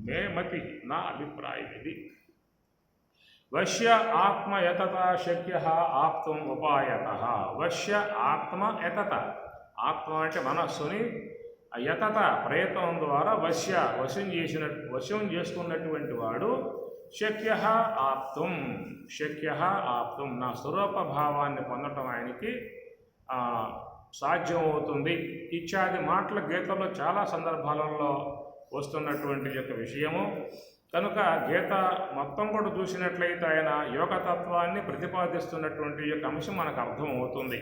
Speaker 1: మే మతి, నా అభిప్రాయం ఇది. వశ్య ఆత్మ యతత శక్య ఆప్తుం ఉపాయత. వశ్య ఆత్మ యతత, ఆత్మ అంటే మనస్సుని యతత ప్రయత్నం ద్వారా వశం చేసుకున్నటువంటి వాడు శక్య ఆప్తుం, నా స్వరూప భావాన్ని పొందటం ఆయనకి సాధ్యం అవుతుంది. ఇత్యాది మాటల గీతలో చాలా సందర్భాలలో వస్తున్నటువంటి యొక్క విషయము. కనుక గీత మొత్తం కూడా చూసినట్లయితే ఆయన యోగతత్వాన్ని ప్రతిపాదిస్తున్నటువంటి యొక్క అంశం మనకు అర్థమవుతుంది.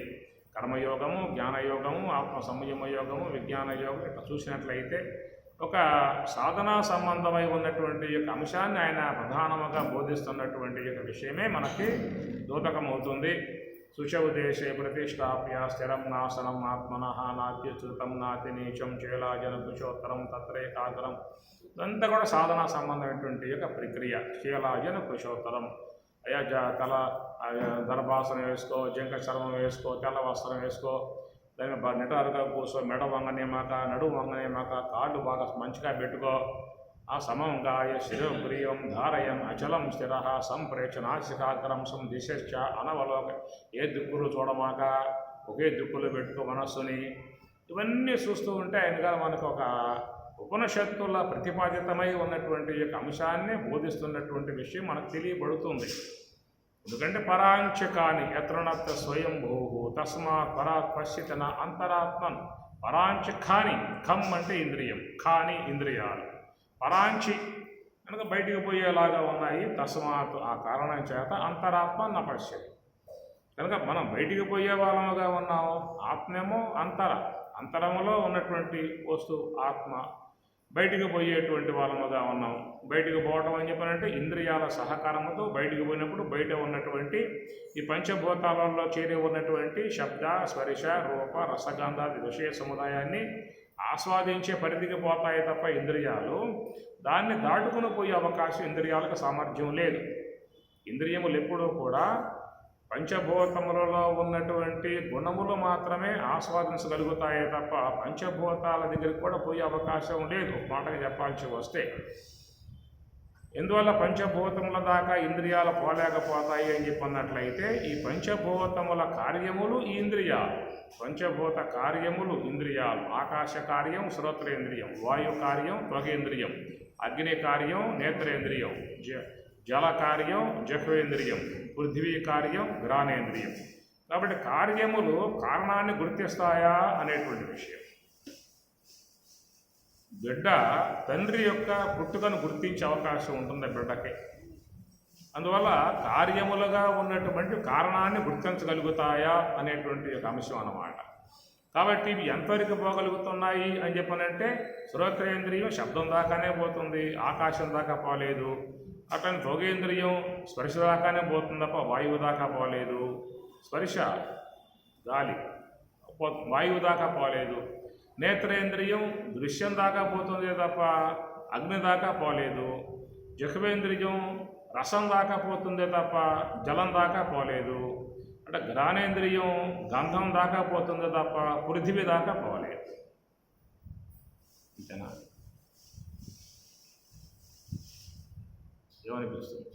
Speaker 1: కర్మయోగము, జ్ఞానయోగము, ఆత్మ సంయమ యోగము, విజ్ఞాన యోగం ఇట్లా చూసినట్లయితే ఒక సాధనా సంబంధమై ఉన్నటువంటి యొక్క అంశాన్ని ఆయన ప్రధానముగా బోధిస్తున్నటువంటి యొక్క విషయమే మనకి దోదకమవుతుంది. శుచౌదేశే ప్రతిష్టాప్య స్థిరం నాశనం ఆత్మనః నాత్యుచ్యుతం నాతి నీచం చేలాజన కుశోత్తరం తత్రేకాగ్రం. ఇదంతా కూడా సాధనా సంబంధమైనటువంటి యొక్క ప్రక్రియ. శీలాజన కుశోత్తరం, అయ్యా తల దర్భాసనం వేసుకో, జంక చర్మం వేసుకో, తెల్ల వస్త్రం వేసుకో, దాన్ని నిటారుగా కూర్చో, మెడ వంగనేమాక, నడుము వంగనేమాక, కాళ్ళు బాగా మంచిగా పెట్టుకో, ఆ సమంగాయ శిరం ప్రియం ధారయం అచలం స్థిర సంప్రేక్ష నాసికాగ్రం దిశశ్చ అనవలోక. ఏ దిక్కులు చూడమాక, ఒకే దిక్కులు పెట్టుకో మనస్సుని. ఇవన్నీ చూస్తూ ఉంటే ఆయనగా మనకు ఒక ఉపనిషత్తుల ప్రతిపాదితమై ఉన్నటువంటి యొక్క అంశాన్ని బోధిస్తున్నటువంటి విషయం మనకు తెలియబడుతుంది. ఎందుకంటే పరాంచకాని యత్రనత్త స్వయంభూ తస్మాత్ పరాత్ పశ్చితన అంతరాత్మన్. పరాంచకాని, ఖం అంటే ఇంద్రియం, ఖాని ఇంద్రియాలు, పరాంచి కనుక బయటికి పోయేలాగా ఉన్నాయి. తస్మాత్ ఆ కారణం చేత అంతరాత్మ నపశ్యతి. కనుక మనం బయటికి పోయే వాళ్ళముగా ఉన్నాము, ఆత్మేమో అంతరములో ఉన్నటువంటి వస్తువు ఆత్మ, బయటికి పోయేటువంటి వాళ్ళముగా ఉన్నాం. బయటికి పోవటం అని చెప్పాలంటే ఇంద్రియాల సహకారంతో బయటికి పోయినప్పుడు బయట ఉన్నటువంటి ఈ పంచభూతాలలో చేరి ఉన్నటువంటి శబ్ద స్పర్శ రూప రసగంధాది విషయ సముదాయాన్ని ఆస్వాదించే పరిధికి పోతాయి తప్ప ఇంద్రియాలు దాన్ని దాటుకుని పోయే అవకాశం ఇంద్రియాలకు సామర్థ్యం లేదు. ఇంద్రియములు ఎప్పుడూ కూడా పంచభూతములలో ఉన్నటువంటి గుణములు మాత్రమే ఆస్వాదించగలుగుతాయే తప్ప పంచభూతాల దగ్గరికి కూడా పోయే అవకాశం లేదు, మాటగా చెప్పాల్సి వస్తే. ఎందువల్ల పంచభూతముల దాకా ఇంద్రియాలు పోలేకపోతాయి అని చెప్పన్నట్లయితే ఈ పంచభూతముల కార్యములు ఈ ఇంద్రియాలు, పంచభూత కార్యములు ఇంద్రియాలు. ఆకాశ కార్యం శ్రోత్రేంద్రియం, వాయు కార్యం త్వగేంద్రియం, అగ్ని కార్యం నేత్రేంద్రియం, జల కార్యం జఠ్వేంద్రియం, పృథ్వీ కార్యం ఘ్రాణేంద్రియం. కాబట్టి కార్యములు కారణాన్ని గుర్తిస్తాయా అనేటువంటి విషయం. బిడ్డ తండ్రి యొక్క పుట్టుకను గుర్తించే అవకాశం ఉంటుంది బిడ్డకి. అందువల్ల కార్యములుగా ఉన్నటువంటి కారణాన్ని గుర్తించగలుగుతాయా అనేటువంటి ఒక అంశం అన్నమాట. కాబట్టి ఇవి ఎంతవరకు పోగలుగుతున్నాయి అని చెప్పనంటే శ్రోత్రేంద్రియం శబ్దం దాకానే పోతుంది, ఆకాశం దాకా పోలేదు. అట్లని త్వగేంద్రియం స్పర్శ దాకానే పోతుంది తప్ప వాయువు దాకా పోలేదు. స్పర్శ గాలి వాయువు దాకా పోలేదు. నేత్రేంద్రియం దృశ్యం దాకా పోతుంది తప్ప అగ్ని దాకా పోలేదు. జహ్వేంద్రియం రసం దాకా పోతుంది తప్ప జలం దాకా పోలేదు. అంటే ఘ్రాణేంద్రియం గంధం దాకా పోతుంది తప్ప పృథివీ దాకా పోలేదు. అంతేనా? ఏమనిపిస్తుంది?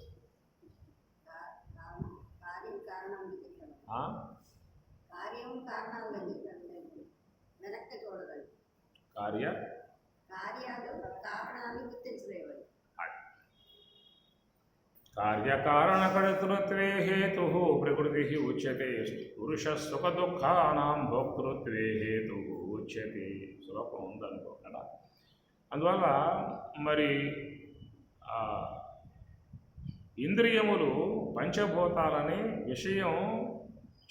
Speaker 1: కార్యకారణకర్తృత్వే హేతు ప్రకృతి ఉచ్యతే. పురుష సుఖ దుఃఖానాం భోక్తృత్వే హేతు ఉచ్యతే. శ్లోకం ఉందనుకో కదా. అందువల్ల మరి ఇంద్రియములు పంచభూతాలని విషయం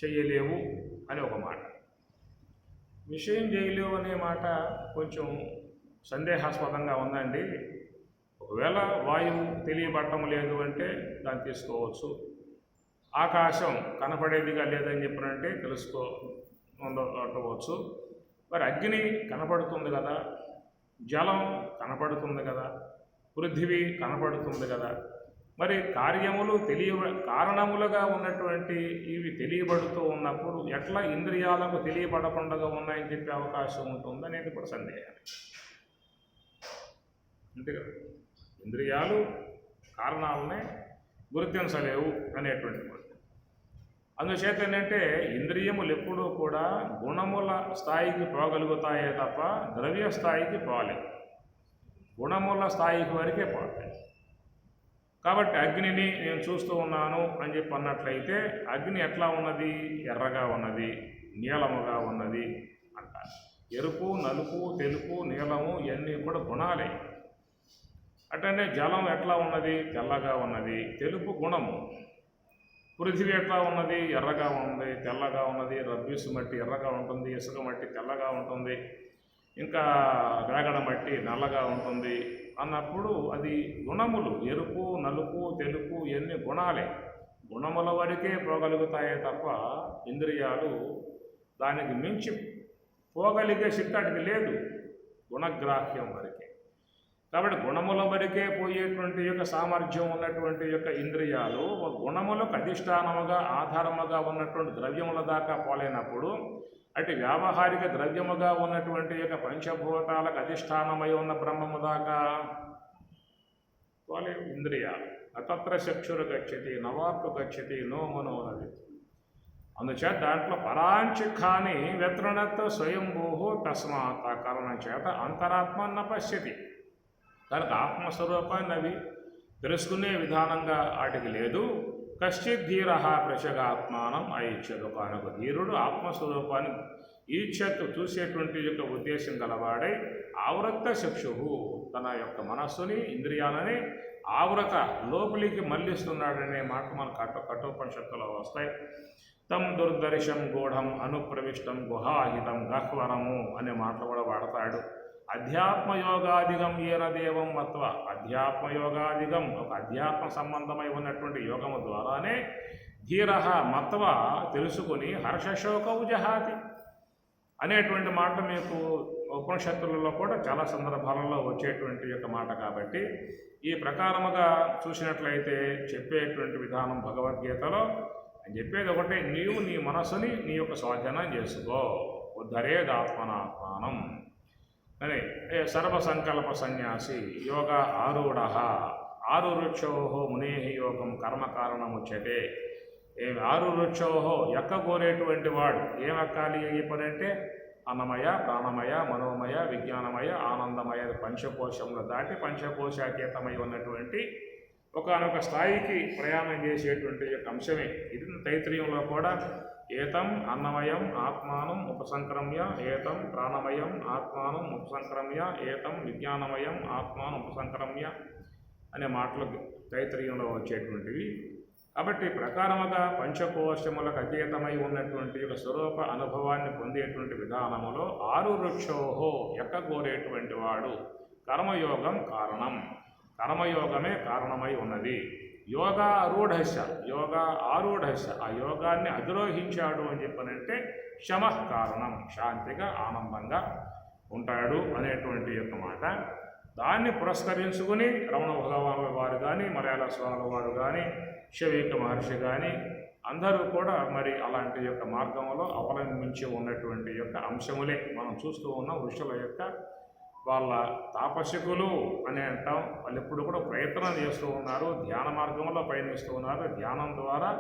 Speaker 1: చేయలేవు అని ఒక మాట. విషయం చేయలేవు అనే మాట కొంచెం సందేహాస్పదంగా ఉందండి. ఒకవేళ వాయువు తెలియబడటం లేదు అంటే దాన్ని తీసుకోవచ్చు. ఆకాశం కనపడేదిగా లేదని చెప్పినంటే ఉండవచ్చు. మరి అగ్ని కనపడుతుంది కదా, జలం కనపడుతుంది కదా, పృథివీ కనపడుతుంది కదా. మరి కార్యములు కారణములుగా ఉన్నటువంటి ఇవి తెలియబడుతూ ఉన్నప్పుడు ఎట్లా ఇంద్రియాలకు తెలియబడకుండా ఉన్నాయని చెప్పే అవకాశం ఉంటుంది అనేది కూడా సందేహం. అంతే కదా, ఇంద్రియాలు కారణాలనే గుర్తించలేవు అనేటువంటి మాట. అందుచేత ఏంటంటే ఇంద్రియములు ఎప్పుడూ కూడా గుణముల స్థాయికి పోగలుగుతాయే తప్ప ద్రవ్య స్థాయికి పోలేవు. గుణముల స్థాయికి వరకే పోతాయి. కాబట్టి అగ్నిని నేను చూస్తూ ఉన్నాను అని చెప్పి అన్నట్లయితే అగ్ని ఎట్లా ఉన్నది? ఎర్రగా ఉన్నది, నీలముగా ఉన్నది అంటారు. ఎరుపు, నలుపు, తెలుపు, నీలము ఇవన్నీ కూడా గుణాలే. అట్లనే జలం ఎట్లా ఉన్నది? తెల్లగా ఉన్నది, తెలుపు గుణము. పృథివీ ఎట్లా ఉన్నది? ఎర్రగా ఉంది, తెల్లగా ఉన్నది. రబ్బీసు మట్టి ఎర్రగా ఉంటుంది, ఇసుక మట్టి తెల్లగా ఉంటుంది, ఇంకా రేగడ మట్టి నల్లగా ఉంటుంది అన్నప్పుడు అది గుణములు. ఎరుపు, నలుపు, తెలుపు ఇవన్నీ గుణాలే. గుణముల వరకే పోగలుగుతాయే తప్ప ఇంద్రియాలు దానికి మించి పోగలిగే శక్తి అటుకి లేదు, గుణగ్రాహ్యం వరకే. కాబట్టి గుణముల వరకే పోయేటువంటి యొక్క సామర్థ్యం ఉన్నటువంటి యొక్క ఇంద్రియాలు గుణములకు అధిష్టానముగా ఆధారముగా ఉన్నటువంటి ద్రవ్యముల దాకా పోలేనప్పుడు అటు వ్యావహారిక ద్రవ్యముగా ఉన్నటువంటి యొక్క పంచభూతాలకు అధిష్టానమై ఉన్న బ్రహ్మము దాకా పోలే ఇంద్రియాలు. అతత్ర చక్షురు గచ్చతి నవాప్పు గచ్చతి నో మనోనది. అందుచేత దాంట్లో పరాంచి ఖాని వ్యత్రణత్వ స్వయంభూ తస్మాత్ ఆ కారణం చేత అంతరాత్మ పశ్యతి. దానికి ఆత్మస్వరూపాన్ని అవి తెలుసుకునే విధానంగా వాటికి లేదు. కశ్చిత్ ధీర ప్రచగాత్మానం ఐచ్ఛతు కానుక ధీరుడు ఆత్మస్వరూపాన్ని ఈచ్ఛతు చూసేటువంటి యొక్క ఉద్దేశం గలవాడై ఆవృత చక్షు తన యొక్క మనస్సుని ఇంద్రియాలని ఆవృత లోపలికి మళ్లిస్తున్నాడనే మాట మన కఠోపనిషత్తులో వస్తాయి. తం దుర్దర్శం గూఢం అనుప్రవిష్టం గుహాహితం గహ్వరము అనే మాటలు కూడా వాడతాడు. అధ్యాత్మయోగాదిగం ఏన దేవం మత్వ అధ్యాత్మయోగాదిగం ఒక అధ్యాత్మ సంబంధమై ఉన్నటువంటి యోగము ద్వారానే ధీర మత్వ తెలుసుకుని హర్షశోకౌ జహాతి అనేటువంటి మాట మీకు ఉపనిషత్తులలో కూడా చాలా సందర్భాలలో వచ్చేటువంటి యొక్క మాట. కాబట్టి ఈ ప్రకారముగా చూసినట్లయితే చెప్పేటువంటి విధానం భగవద్గీతలో అని చెప్పేది ఒకటే, నీవు నీ మనసుని నీ యొక్క స్వాధీనం చేసుకో. ఉద్ధరేదాత్మనాత్మానం అని సర్వసంకల్ప సన్యాసి యోగ ఆరూఢ ఆరురుక్షో మునే యోగం కర్మకారణముచ్యతే. ఆరురుక్షో ఎక్కగోరేటువంటి వాడు ఏమెక్కాలి ఈ పని అంటే అన్నమయ ప్రాణమయ మనోమయ విజ్ఞానమయ ఆనందమయ పంచకోశములు దాటి పంచకోశాతీతమై ఉన్నటువంటి ఒకనొక స్థాయికి ప్రయాణం చేసేటువంటి యొక్క అంశమే ఇది. తైత్రీయంలో కూడా ఏతం అన్నమయం ఆత్మానం ఉపసంక్రమ్య ఏతం ప్రాణమయం ఆత్మానం ఉపసంక్రమ్య ఏతం విజ్ఞానమయం ఆత్మానం ఉపసంక్రమ్య అనే మాటలు తైత్రీయంలో వచ్చేటువంటివి. కాబట్టి ప్రకారముగా పంచకోశములకు అతీతమై ఉన్నటువంటి ఒక స్వరూప అనుభవాన్ని పొందేటువంటి విధానములో ఆరురుక్షోహో ఎక్కగోరేటువంటి వాడు కర్మయోగం కారణం, కర్మయోగమే కారణమై ఉన్నది. యోగా ఆరూఢశ యోగా ఆరూఢశ ఆ యోగాన్ని అధిరోహించాడు అని చెప్పనంటే శమ కారణం, శాంతిగా ఆనందంగా ఉంటాడు అనేటువంటి యొక్క మాట. దాన్ని పురస్కరించుకుని రమణ భగవానుల వారు కానీ మలయాళ స్వాముల వారు కానీ శవీక మహర్షి కానీ అందరూ కూడా మరి అలాంటి యొక్క మార్గంలో అవలంబించి ఉన్నటువంటి యొక్క అంశములే మనం చూస్తూ ఉన్న ఋషుల యొక్క వాళ్ళ తాపసికులు అని అంటాం. వాళ్ళు ఎప్పుడు కూడా ప్రయత్నం చేస్తూ ఉన్నారు, ధ్యాన మార్గంలో పయనిస్తూ ఉన్నారు. ధ్యానం ద్వారా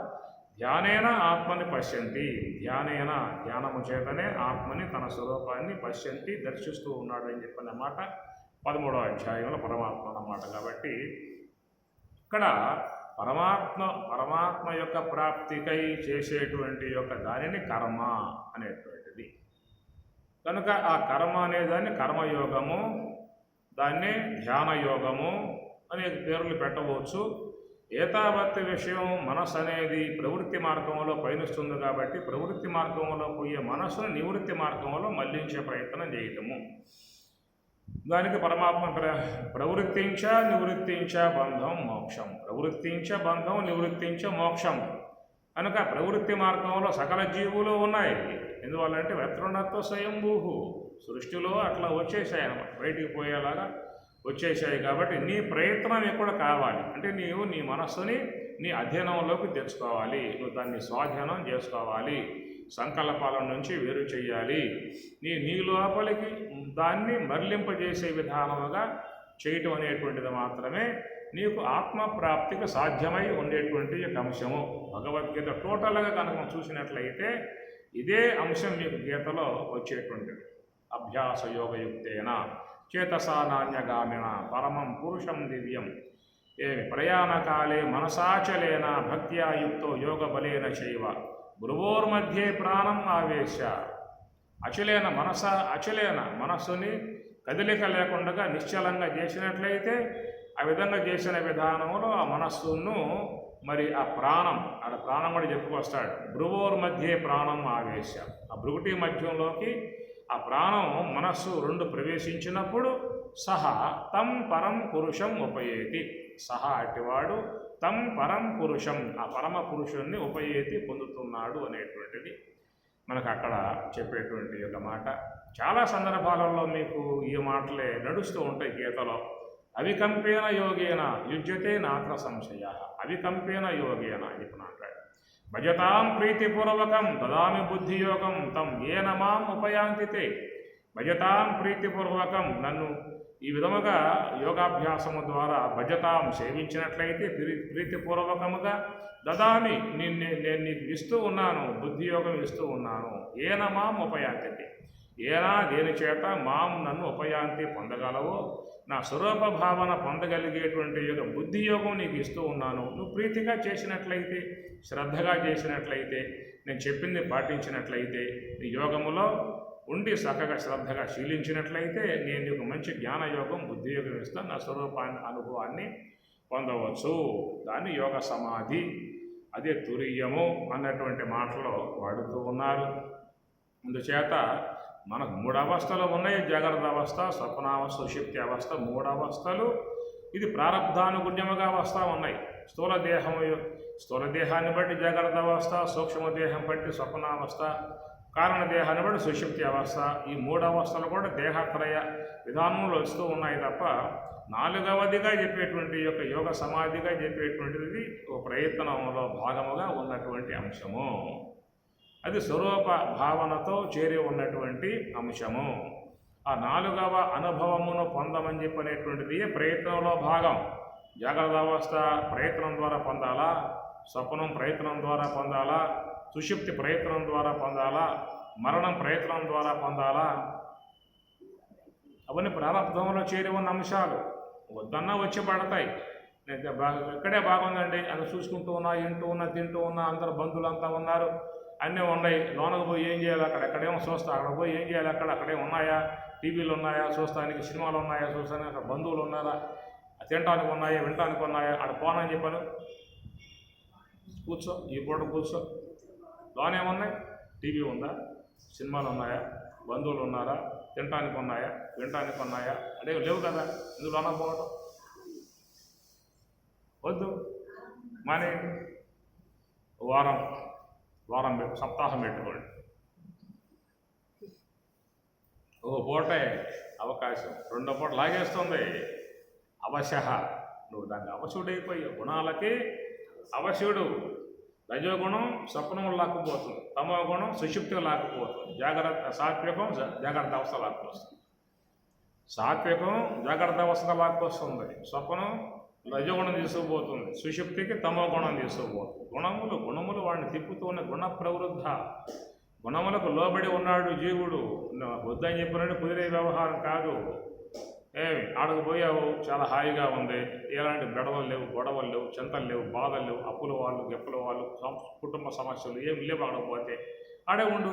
Speaker 1: ధ్యానేన ఆత్మని పశ్యంతి, ధ్యానము చేతనే ఆత్మని తన స్వరూపాన్ని పశ్యంతి దర్శిస్తూ ఉన్నాడు అని చెప్పినమాట 13వ అధ్యాయంలో పరమాత్మ అన్నమాట. కాబట్టి ఇక్కడ పరమాత్మ యొక్క ప్రాప్తికై చేసేటువంటి యొక్క దానిని కర్మ అనేటువంటిది. కనుక ఆ కర్మ అనేదాన్ని కర్మయోగము, దాన్నే ధ్యానయోగము అనే పేర్లు పెట్టవచ్చు. ఏతావత్ విషయం మనస్సు అనేది ప్రవృత్తి మార్గంలో పయనిస్తుంది కాబట్టి ప్రవృత్తి మార్గంలో పోయే మనస్సును నివృత్తి మార్గంలో మళ్లించే ప్రయత్నం చేయటము. దానికి పరమాత్మ ప్రవృత్తించ నివృత్తించ బంధం మోక్షం, ప్రవృత్తించ బంధం నివృత్తించ మోక్షం. కనుక ప్రవృత్తి మార్గంలో సకల జీవులు ఉన్నాయి. ఎందువల్లంటే వ్యత్రుణత్వ స్వయంభూ సృష్టిలో అట్లా వచ్చేసాయి అన్నమాట, బయటికి పోయేలాగా వచ్చేసాయి. కాబట్టి నీ ప్రయత్నం ఎక్కడ కావాలి అంటే నీవు నీ మనస్సుని నీ అధ్యయనంలోకి తెచ్చుకోవాలి, నువ్వు దాన్ని స్వాధీనం చేసుకోవాలి, సంకల్పాల నుంచి వేరు చేయాలి. నీ లోపలికి దాన్ని మరలింపజేసే విధానముగా చేయటం అనేటువంటిది మాత్రమే నీకు ఆత్మప్రాప్తికి సాధ్యమై ఉండేటువంటి అంశము. భగవద్గీత టోటల్గా కనుక చూసినట్లయితే ఇదే అంశం మీకు గీతలో వచ్చేటువంటిది. అభ్యాసయోగయుక్తేన చేతసా నాణ్యగామిన పరమం పురుషం దివ్యం ప్రయాణకాలే మనసాచలేన భక్త్యా యుక్తో యోగబలేన చైవ భ్రువోర్మధ్యే ప్రాణం ఆవేశ. అచలేన మనస్సుని కదలిక లేకుండా నిశ్చలంగా చేసినట్లయితే ఆ విధంగా చేసిన విధానంలో ఆ మనస్సును మరి ఆ ప్రాణం కూడా చెప్పుకొస్తాడు. భ్రువోర్మధ్యే ప్రాణం ఆవేశ, ఆ భృగుటి మధ్యంలోకి ఆ ప్రాణం మనస్సు రెండు ప్రవేశించినప్పుడు సహా తం పరం పురుషం ఉపయేతి, సహా అటివాడు తం పరం పురుషం ఆ పరమ పురుషుణ్ణి ఉపయేతి పొందుతున్నాడు అనేటువంటిది మనకు అక్కడ చెప్పేటువంటి ఒక మాట. చాలా సందర్భాలలో మీకు ఈ మాటలే నడుస్తూ ఉంటాయి గీతలో. అవికంపేన యోగేన యుజ్యతే నాత్ర సంశయ, అవికంపేన యోగేన ఇప్పుడు అంటాడు. భజతాం ప్రీతిపూర్వకం దదామి బుద్ధియోగం తం ఏన మాం ఉపయాంతితే. భజతాం ప్రీతిపూర్వకం, నన్ను ఈ విధముగా యోగాభ్యాసము ద్వారా భజతాం సేవించినట్లయితే ప్రీతిపూర్వకముగా దదామి నేను నీకు ఇస్తూ ఉన్నాను, బుద్ధి యోగం ఇస్తూ ఉన్నాను. ఏన మాం ఉపయాంతి, ఏనా దేని చేత మాం నన్ను ఉపయాంతి పొందగలవో, నా స్వరూప భావన పొందగలిగేటువంటి యొక్క బుద్ధి యోగం నీకు ఇస్తూ ఉన్నాను. నువ్వు ప్రీతిగా చేసినట్లయితే, శ్రద్ధగా చేసినట్లయితే, నేను చెప్పింది పాటించినట్లయితే, నీ యోగములో ఉండి చక్కగా శ్రద్ధగా శీలించినట్లయితే నేను నీకు మంచి జ్ఞానయోగం బుద్ధి యోగం ఇస్తాను, నా స్వరూపాన్ని అనుభవాన్ని పొందవచ్చు. దాన్ని యోగ సమాధి, అదే తురీయము అన్నటువంటి మాటలో వాడుతూ ఉన్నారు. అందుచేత మనకు 3 అవస్థలు ఉన్నాయి. జాగ్రత్త అవస్థ, స్వప్నావస్థ, సుషుప్తి అవస్థ, 3 అవస్థలు. ఇది ప్రారబ్ధానుగుణ్యముగా అవస్థ ఉన్నాయి. స్థూల దేహాన్ని బట్టి జాగ్రత్త అవస్థ, సూక్ష్మ దేహం బట్టి స్వప్నావస్థ, కారణదేహాన్ని బట్టి సుషుప్తి అవస్థ. ఈ 3 అవస్థలు కూడా దేహత్రయ విధానంలో వస్తూ ఉన్నాయి తప్ప 4వదిగా చెప్పేటువంటి యొక్క యోగ సమాధిగా చెప్పేటువంటిది ఒక ప్రయత్నంలో భాగముగా ఉన్నటువంటి అంశము. అది స్వరూప భావనతో చేరి ఉన్నటువంటి అంశము. ఆ 4వ అనుభవమును పొందమని చెప్పనేటువంటిది ప్రయత్నంలో భాగం. జాగ్రత్త అవస్థ ప్రయత్నం ద్వారా పొందాలా, స్వప్నం ప్రయత్నం ద్వారా పొందాలా, సుషుప్తి ప్రయత్నం ద్వారా పొందాలా, మరణం ప్రయత్నం ద్వారా పొందాలా, అవన్నీ ప్రారంభంలో చేరి ఉన్న అంశాలు. వద్దన్నా వచ్చి పడతాయి. ఇక్కడే బాగుందండి అని చూసుకుంటూ ఉన్నా, వింటూ ఉన్నా, తింటూ ఉన్నా, అందరు బంధువులంతా ఉన్నారు, అన్నీ ఉన్నాయి. లోనకు పోయి ఏం చేయాలి, ఎక్కడేమో చూస్తా, అక్కడ పోయి ఏం చేయాలి, అక్కడే ఉన్నాయా, టీవీలు ఉన్నాయా చూస్తానికి, సినిమాలు ఉన్నాయా చూస్తానికి, అక్కడ బంధువులు ఉన్నారా, తినడానికి ఉన్నాయా, వినటానికి ఉన్నాయా, అక్కడ పోనని చెప్పాను. కూర్చో, ఈ పూట కూర్చో. లోనేమున్నాయి? టీవీ ఉందా, సినిమాలు ఉన్నాయా, బంధువులు ఉన్నారా, తినటానికి ఉన్నాయా, వినటానికి ఉన్నాయా అంటే లేవు కదా. ఇందులోన పోవటం వద్దు, మానేయండి. వారం సప్తాహం పెట్టుకోండి. ఓ పూటే అవకాశం, 2వ పూట లాగేస్తుంది. అవశః, నువ్వు దాన్ని అవశుడైపోయావు. గుణాలకి అవశుడు. రజోగుణం స్వప్నం లాక్కుపోతుంది, తమో గుణం సుషుప్తిగా లాక్కుపోతుంది, సాత్వికం జాగ్రత్త అవస్థ లాక్కొస్తుంది, సాత్వికం జాగ్రత్త అవస్థ లాక్కొస్తుంది, స్వప్నం రజోగుణం తీసుకుపోతుంది, సుషుప్తికి తమో గుణం తీసుకుపోతుంది. గుణములు వాడిని తిప్పుతూనే గుణ ప్రవృద్ధ. గుణములకు లోబడి ఉన్నాడు జీవుడు. వద్దని చెప్పినట్టు కుదిరే వ్యవహారం కాదు. ఆడకపోయావు, చాలా హాయిగా ఉంది, ఎలాంటి గొడవలు లేవు, చింతలు లేవు, బాధలు లేవు, అప్పుల వాళ్ళు, గెప్పల వాళ్ళు, కుటుంబ సమస్యలు ఏమి లేవు. ఆడకపోతే ఆడే ఉండు.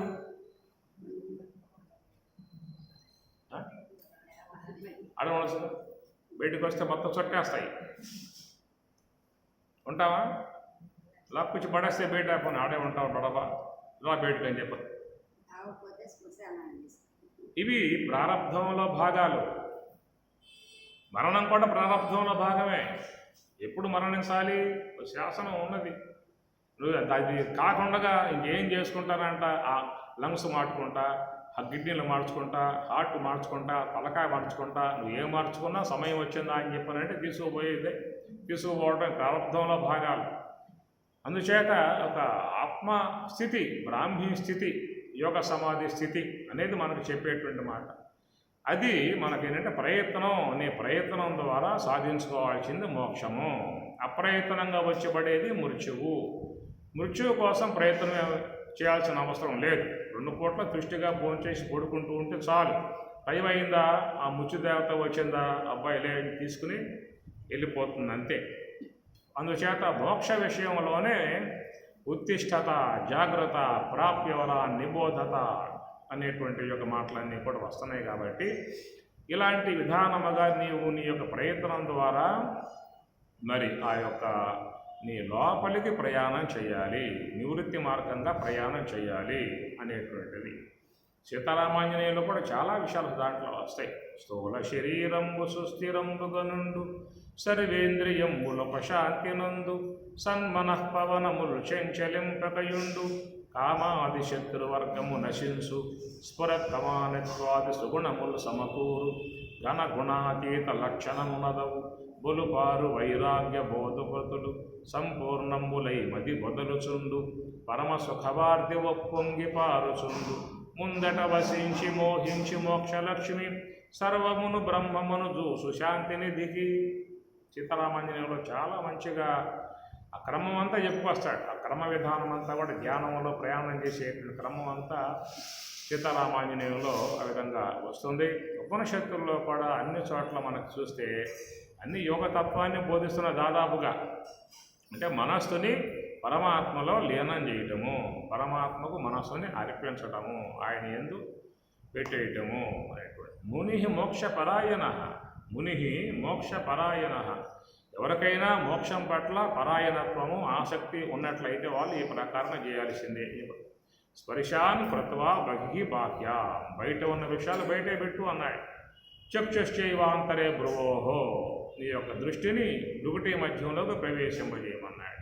Speaker 1: ఆడే ఉండదు. బయటకు వస్తే మొత్తం చుట్టేస్తాయి. ఉంటావా? లాక్కుచ్చి పడేస్తే బయట పోనీ ఆడే ఉంటావు. పడవా ఇలా బయటకు అని చెప్పదు. ఇవి ప్రారంభంలో భాగాలు. మరణం కూడా ప్రారంభంలో భాగమే. ఎప్పుడు మరణించాలి? శాసనం ఉన్నది. నువ్వు అది కాకుండా ఇంకేం చేసుకుంటానంట, ఆ లంగ్స్ మార్చుకుంటా, ఆ కిడ్నీలు మార్చుకుంటా, హార్ట్ మార్చుకుంటా, తలకాయ మార్చుకుంటా, నువ్వు ఏం మార్చుకున్నా సమయం వచ్చిందా అని చెప్పానంటే తీసుకుపోవడం ప్రారంభంలో భాగాలు. అందుచేత ఒక ఆత్మస్థితి, బ్రాహ్మీ స్థితి, యోగ సమాధి స్థితి అనేది మనకు చెప్పేటువంటి మాట. అది మనకేంటంటే ప్రయత్నం ద్వారా సాధించుకోవాల్సింది మోక్షము. అప్రయత్నంగా వచ్చి మృత్యువు కోసం ప్రయత్నం చేయాల్సిన అవసరం లేదు. 2 పూట్ల దృష్టిగా భోంచేసి పడుకుంటూ ఉంటే చాలు. టైం అయిందా, ఆ మృత్యుదేవత వచ్చిందా, అబ్బాయిలే తీసుకుని వెళ్ళిపోతుంది, అంతే. అందుచేత మోక్ష విషయంలోనే ఉత్తిష్టత, జాగ్రత్త, ప్రాప్యవర, నిబోధత అనేటువంటి యొక్క మాటలన్నీ కూడా వస్తున్నాయి. కాబట్టి ఇలాంటి విధానముగా నీవు నీ యొక్క ప్రయత్నం ద్వారా మరి ఆ యొక్క నీ లోపలికి ప్రయాణం చేయాలి, నివృత్తి మార్గంగా ప్రయాణం చేయాలి అనేటువంటిది. సీతారామాంజనేయులు కూడా చాలా విషయాలు దాంట్లో వస్తాయి. స్థూల శరీరంబు సుస్థిరంబుగనుండు, సర్వేంద్రియంబుల ప్రశాంతినందు, సన్మనఃపవనములు చంచలింపకయుండు, కామాది శత్రువర్గము నశింసు, స్ఫురత్కమానిత్వాది సుగుణములు సమకూరు, ఘనగుణాతీత లక్షణమునదవు, బొలుపారు వైరాగ్య బోధపతులు, సంపూర్ణంబులై మది బొదలుచుండు, పరమ సుఖవార్ది ఒప్పొంగి పారుచుండు, ముందట వసించి మోహించి మోక్షలక్ష్మి, సర్వమును బ్రహ్మమును చూసు శాంతిని దిగి. సీతారామాంజనేయులు చాలా మంచిగా ఆ క్రమం అంతా చెప్పుకొస్తాడు. ఆ క్రమ విధానం అంతా కూడా ధ్యానంలో ప్రయాణం చేసేటువంటి క్రమం అంతా సీతారామాంజనేయుల్లో ఆ విధంగా వస్తుంది. ఉపనిషత్తుల్లో కూడా అన్ని చోట్ల మనకు చూస్తే అన్ని యోగతత్వాన్ని బోధిస్తున్న దాదాపుగా. అంటే మనస్సుని పరమాత్మలో లీనం చేయటము, పరమాత్మకు మనస్సుని అర్పించటము, ఆయన యందు పెట్టేయటము అనేటువంటి. ముని మోక్షపరాయణ, ముని మోక్షపరాయణ. ఎవరికైనా మోక్షం పట్ల పరాయణత్వము ఆసక్తి ఉన్నట్లయితే వాళ్ళు ఈ ప్రకారం చేయాల్సిందే. స్పర్శాన్ కృత్వా బహి బాహ్య, బయట ఉన్న విషయాలు బయటే పెట్టు అన్నాడు. చక్షుశ్చైవాంతరే భ్రువోహో, నీ యొక్క దృష్టిని నుగుటి మధ్యంలోకి ప్రవేశింపజేయమన్నాడు.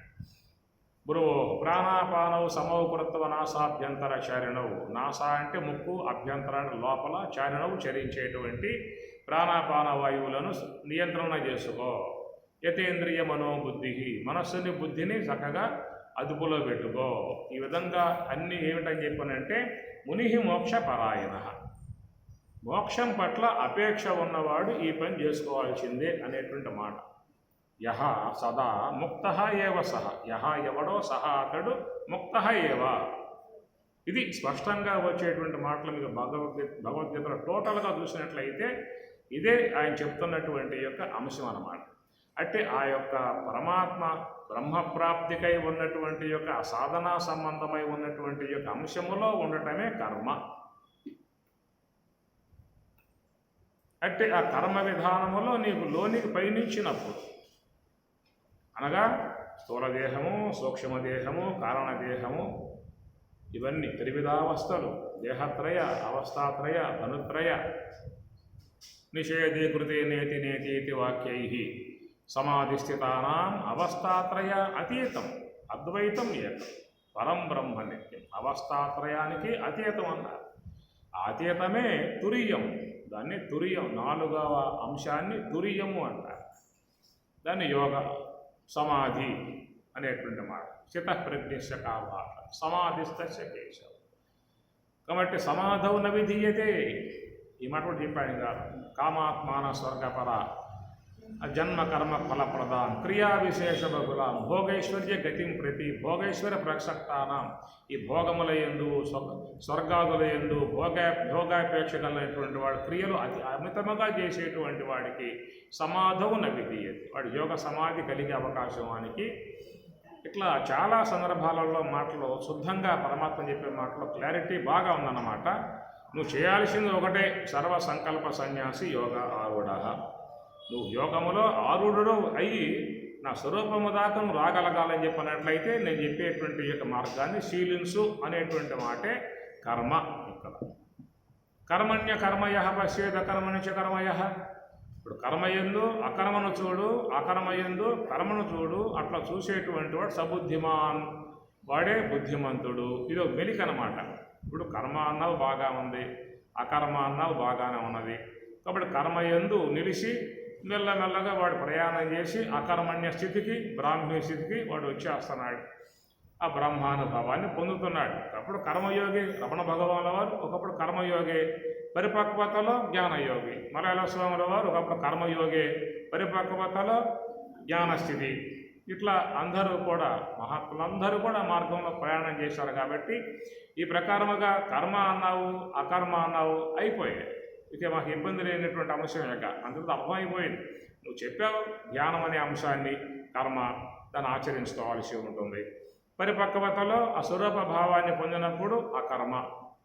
Speaker 1: భ్రువో ప్రాణాపానవు సమౌ కృత్వ నాసాభ్యంతర చారిణవు. నాసా అంటే ముక్కు, అభ్యంతరాన్ని లోపల, చారిణవు చరించేటువంటి ప్రాణాపాన వాయువులను నియంత్రణ చేసుకో. యతేంద్రియ మనోబుద్ధి, మనస్సుని బుద్ధిని చక్కగా అదుపులో పెట్టుకో. ఈ విధంగా అన్నీ ఏమిటని చెప్పానంటే ముని మోక్షపరాయణ, మోక్షం పట్ల అపేక్ష ఉన్నవాడు ఈ పని చేసుకోవాల్సిందే అనేటువంటి మాట. యహ సదా ముక్త ఏవ సహ, యహ ఎవడో సహ అతడు ముక్త ఏవ. ఇది స్పష్టంగా వచ్చేటువంటి మాటలు మీకు భగవద్గీతలో టోటల్గా చూసినట్లయితే ఇదే ఆయన చెప్తున్నటువంటి యొక్క అంశం అన్నమాట. అంటే ఆ యొక్క పరమాత్మ బ్రహ్మప్రాప్తికై ఉన్నటువంటి యొక్క సాధనా సంబంధమై ఉన్నటువంటి యొక్క అంశములో ఉండటమే కర్మ. అంటే ఆ కర్మ విధానములో నీకు లోనికి పయనించినప్పుడు, అనగా స్థూలదేహము, సూక్ష్మదేహము, కారణదేహము, ఇవన్నీ త్రివిధావస్థలు, దేహత్రయ, అవస్థాత్రయ, ధనుత్రయ, నిషేధీకృతే నేతి నేతి వాక్యై సమాధిస్థితానాం అవస్థాత్రయ అతీతం అద్వైతం ఏకం పరం బ్రహ్మ నిత్యం. అవస్థాత్రయానికి అతీతం అన్నారు. ఆ అతీతమే తురియం. దాన్ని తురియం, నాలుగవ అంశాన్ని తురియము అంటారు. దాన్ని యోగ సమాధి అనేటువంటి మాట. చిత్తప్రజ్ఞస్య కావాట సమాధిస్థస్య కేశవ. కాబట్టి సమాధౌ న విధీయతే. ఈ మాట కూడా చెప్పాడు గారు. కామాత్మాన స్వర్గపర జన్మ కర్మ ఫలప్రదాం క్రియా విశేష బహుళాం భోగైశ్వర్య గతిం ప్రతి భోగైశ్వర్య ప్రసక్తానం. ఈ భోగముల యందు, స్వర్గాదుల యందు భోగాపేక్ష కలిగినటువంటి వాడు క్రియలు అతి అమితముగా చేసేటువంటి వాడికి సమాధవు నవిధీయతి, వాడు యోగ సమాధి కలిగే అవకాశం వానికి. ఇట్లా చాలా సందర్భాలలో మాటలు శుద్ధంగా పరమాత్మ చెప్పే మాటలో క్లారిటీ బాగా ఉందన్నమాట. నువ్వు చేయాల్సింది ఒకటే, సర్వ సంకల్ప సన్యాసి యోగ ఆరుడ. నువ్వు యోగములో ఆరుడు అయ్యి నా స్వరూపము దాకా నువ్వు రాగలగాలని చెప్పినట్లయితే నేను చెప్పేటువంటి యొక్క మార్గాన్ని శీలించు అనేటువంటి మాటే కర్మ. ఇక్కడ కర్మణ్య కర్మయ పశ్యేద కర్మణ్య కర్మయ. ఇప్పుడు కర్మయందు అకర్మను చూడు, అకర్మయందు కర్మను చూడు. అట్లా చూసేటువంటి వాడు సబుద్ధిమాన్, వాడే బుద్ధిమంతుడు. ఇది ఒక మెలిక అన్నమాట. ఇప్పుడు కర్మ అన్నావు బాగా ఉంది, అకర్మ అన్నావు బాగానే ఉన్నది. కాబట్టి కర్మయందు నిలిచి మెల్లమెల్లగా వాడు ప్రయాణం చేసి అకర్మణ్య స్థితికి, బ్రాహ్మీ స్థితికి వాడు వచ్చేస్తున్నాడు. ఆ బ్రహ్మానుభవాన్ని పొందుతున్నాడు. అప్పుడు కర్మయోగి రమణ భగవానుల వారు ఒకప్పుడు కర్మయోగి, పరిపక్వతలో జ్ఞానయోగి. మలయాళ స్వాముల వారు ఒకప్పుడు కర్మయోగి, పరిపక్వతలో జ్ఞానస్థితి. ఇట్లా అందరూ కూడా మహాత్ములందరూ కూడా మార్గంలో ప్రయాణం చేశారు. కాబట్టి ఈ ప్రకారముగా కర్మ అన్నావు, అకర్మ అన్నావు అయిపోయాయి. ఇక మాకు ఇబ్బంది లేనటువంటి అంశం యొక్క అంతకు అర్థమైపోయింది. నువ్వు చెప్పావు జ్ఞానం అనే అంశాన్ని, కర్మ దాన్ని ఆచరించుకోవాల్సి ఉంటుంది. పరిపక్వతలో ఆ స్వరూప భావాన్ని పొందినప్పుడు ఆ కర్మ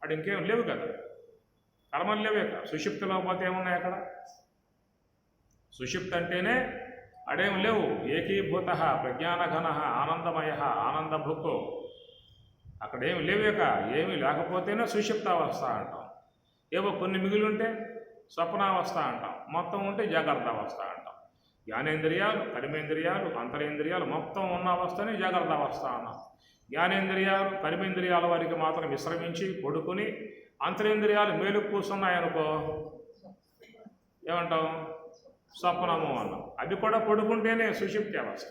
Speaker 1: అటు ఇంకేం లేవు కదా, కర్మలు లేవు. ఇక సుషుప్తిలో పోతే ఏమున్నాయి అక్కడ? సుషుప్తి అంటేనే అడేం లేవు. ఏకీభూత ప్రజ్ఞానఘన ఆనందమయ ఆనందభుక్కు. అక్కడేమి లేవేక, ఏమీ లేకపోతేనే సుషుప్తావస్థ అంటాం. ఏవో కొన్ని మిగిలి ఉంటే స్వప్నావస్థ అంటాం, మొత్తం ఉంటే జాగ్రత్త అవస్థ అంటాం. జ్ఞానేంద్రియాలు, కర్మేంద్రియాలు, అంతరేంద్రియాలు మొత్తం ఉన్న అవస్థని జాగ్రత్త అవస్థ అన్నాం. జ్ఞానేంద్రియాలు, కర్మేంద్రియాల వారికి మాత్రం విశ్రమించి పడుకుని అంతరేంద్రియాలు మేలుకు కూర్చున్నాయనుకో ఏమంటాం? స్వప్నము అన్నాం. అవి కూడా పడుకుంటేనే సుషుప్తి అవస్థ.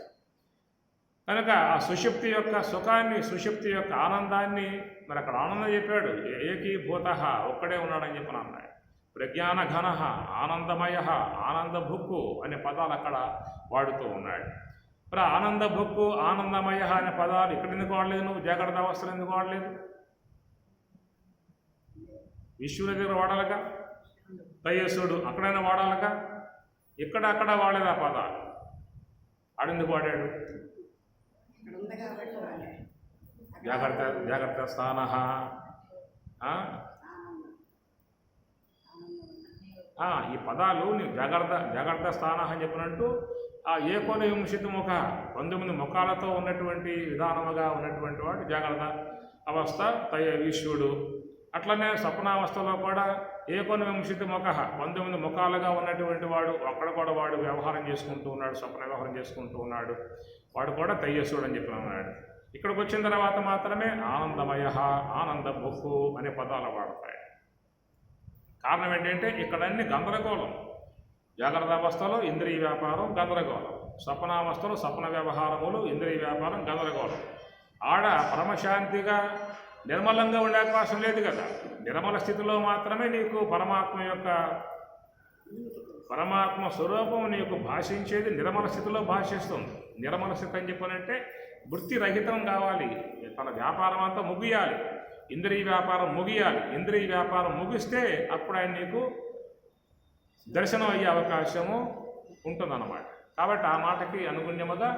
Speaker 1: కనుక ఆ సుషుప్తి యొక్క సుఖాన్ని, సుషుప్తి యొక్క ఆనందాన్ని మరి అక్కడ ఆనందం చెప్పాడు. ఏకీభూత ఒక్కడే ఉన్నాడని చెప్పిన అన్నాడు. ప్రజ్ఞానఘన, ఆనందమయ, ఆనందభుక్కు అనే పదాలు అక్కడ వాడుతూ ఉన్నాడు. మరి ఆనందభుక్కు, ఆనందమయ అనే పదాలు ఇక్కడ ఎందుకు వాడలేదు? నువ్వు జాగ్రత్త అవస్థలు ఎందుకు వాడలేదు? ఈశ్వరుడి దగ్గర వాడాలగా, తేజస్సుడు అక్కడైనా వాడాలగా, అక్కడ వాడలేదు ఆ పదాలు. ఆడెందుకు వాడాడు? జాగ్రత్త స్థాన, ఈ పదాలు నీవు జాగ్రత్త స్థాన అని చెప్పినట్టు ఆ ఏకోనవింశతి ముఖ 19 ముఖాలతో ఉన్నటువంటి విధానముగా ఉన్నటువంటి వాడు జాగ్రత్త అవస్థ ఈశ్వరుడు. అట్లనే స్వప్నావస్థలో కూడా ఏకోనవింశతి ముఖ 19 ముఖాలుగా ఉన్నటువంటి వాడు అక్కడ కూడా వాడు వ్యవహారం చేసుకుంటూ ఉన్నాడు, స్వప్న వ్యవహారం చేసుకుంటూ ఉన్నాడు. వాడు కూడా తేజస్సుడు అని చెప్పి ఉన్నాడు. ఇక్కడికి వచ్చిన తర్వాత మాత్రమే ఆనందమయ, ఆనందభుక్కు అనే పదాలు వాడతాయి. కారణం ఏంటంటే ఇక్కడన్నీ గందరగోళం. జాగ్రత్త అవస్థలో ఇంద్రియ వ్యాపారం గందరగోళం, స్వప్నావస్థలో స్వప్న వ్యవహారములు ఇంద్రియ వ్యాపారం గందరగోళం. ఆడ పరమశాంతిగా నిర్మలంగా ఉండే అవకాశం లేదు కదా. నిర్మల స్థితిలో మాత్రమే నీకు పరమాత్మ స్వరూపం నీకు భాషించేది నిర్మల స్థితిలో భాషిస్తుంది. నిర్మల స్థితి అని చెప్పానంటే వృత్తి రహితం కావాలి, తన వ్యాపారం అంతా ముగియాలి, ఇంద్రియ వ్యాపారం ముగియాలి. ఇంద్రియ వ్యాపారం ముగిస్తే అప్పుడు ఆయన నీకు దర్శనం అయ్యే అవకాశము ఉంటుందన్నమాట. కాబట్టి ఆ మాటకి అనుగుణ్యముగా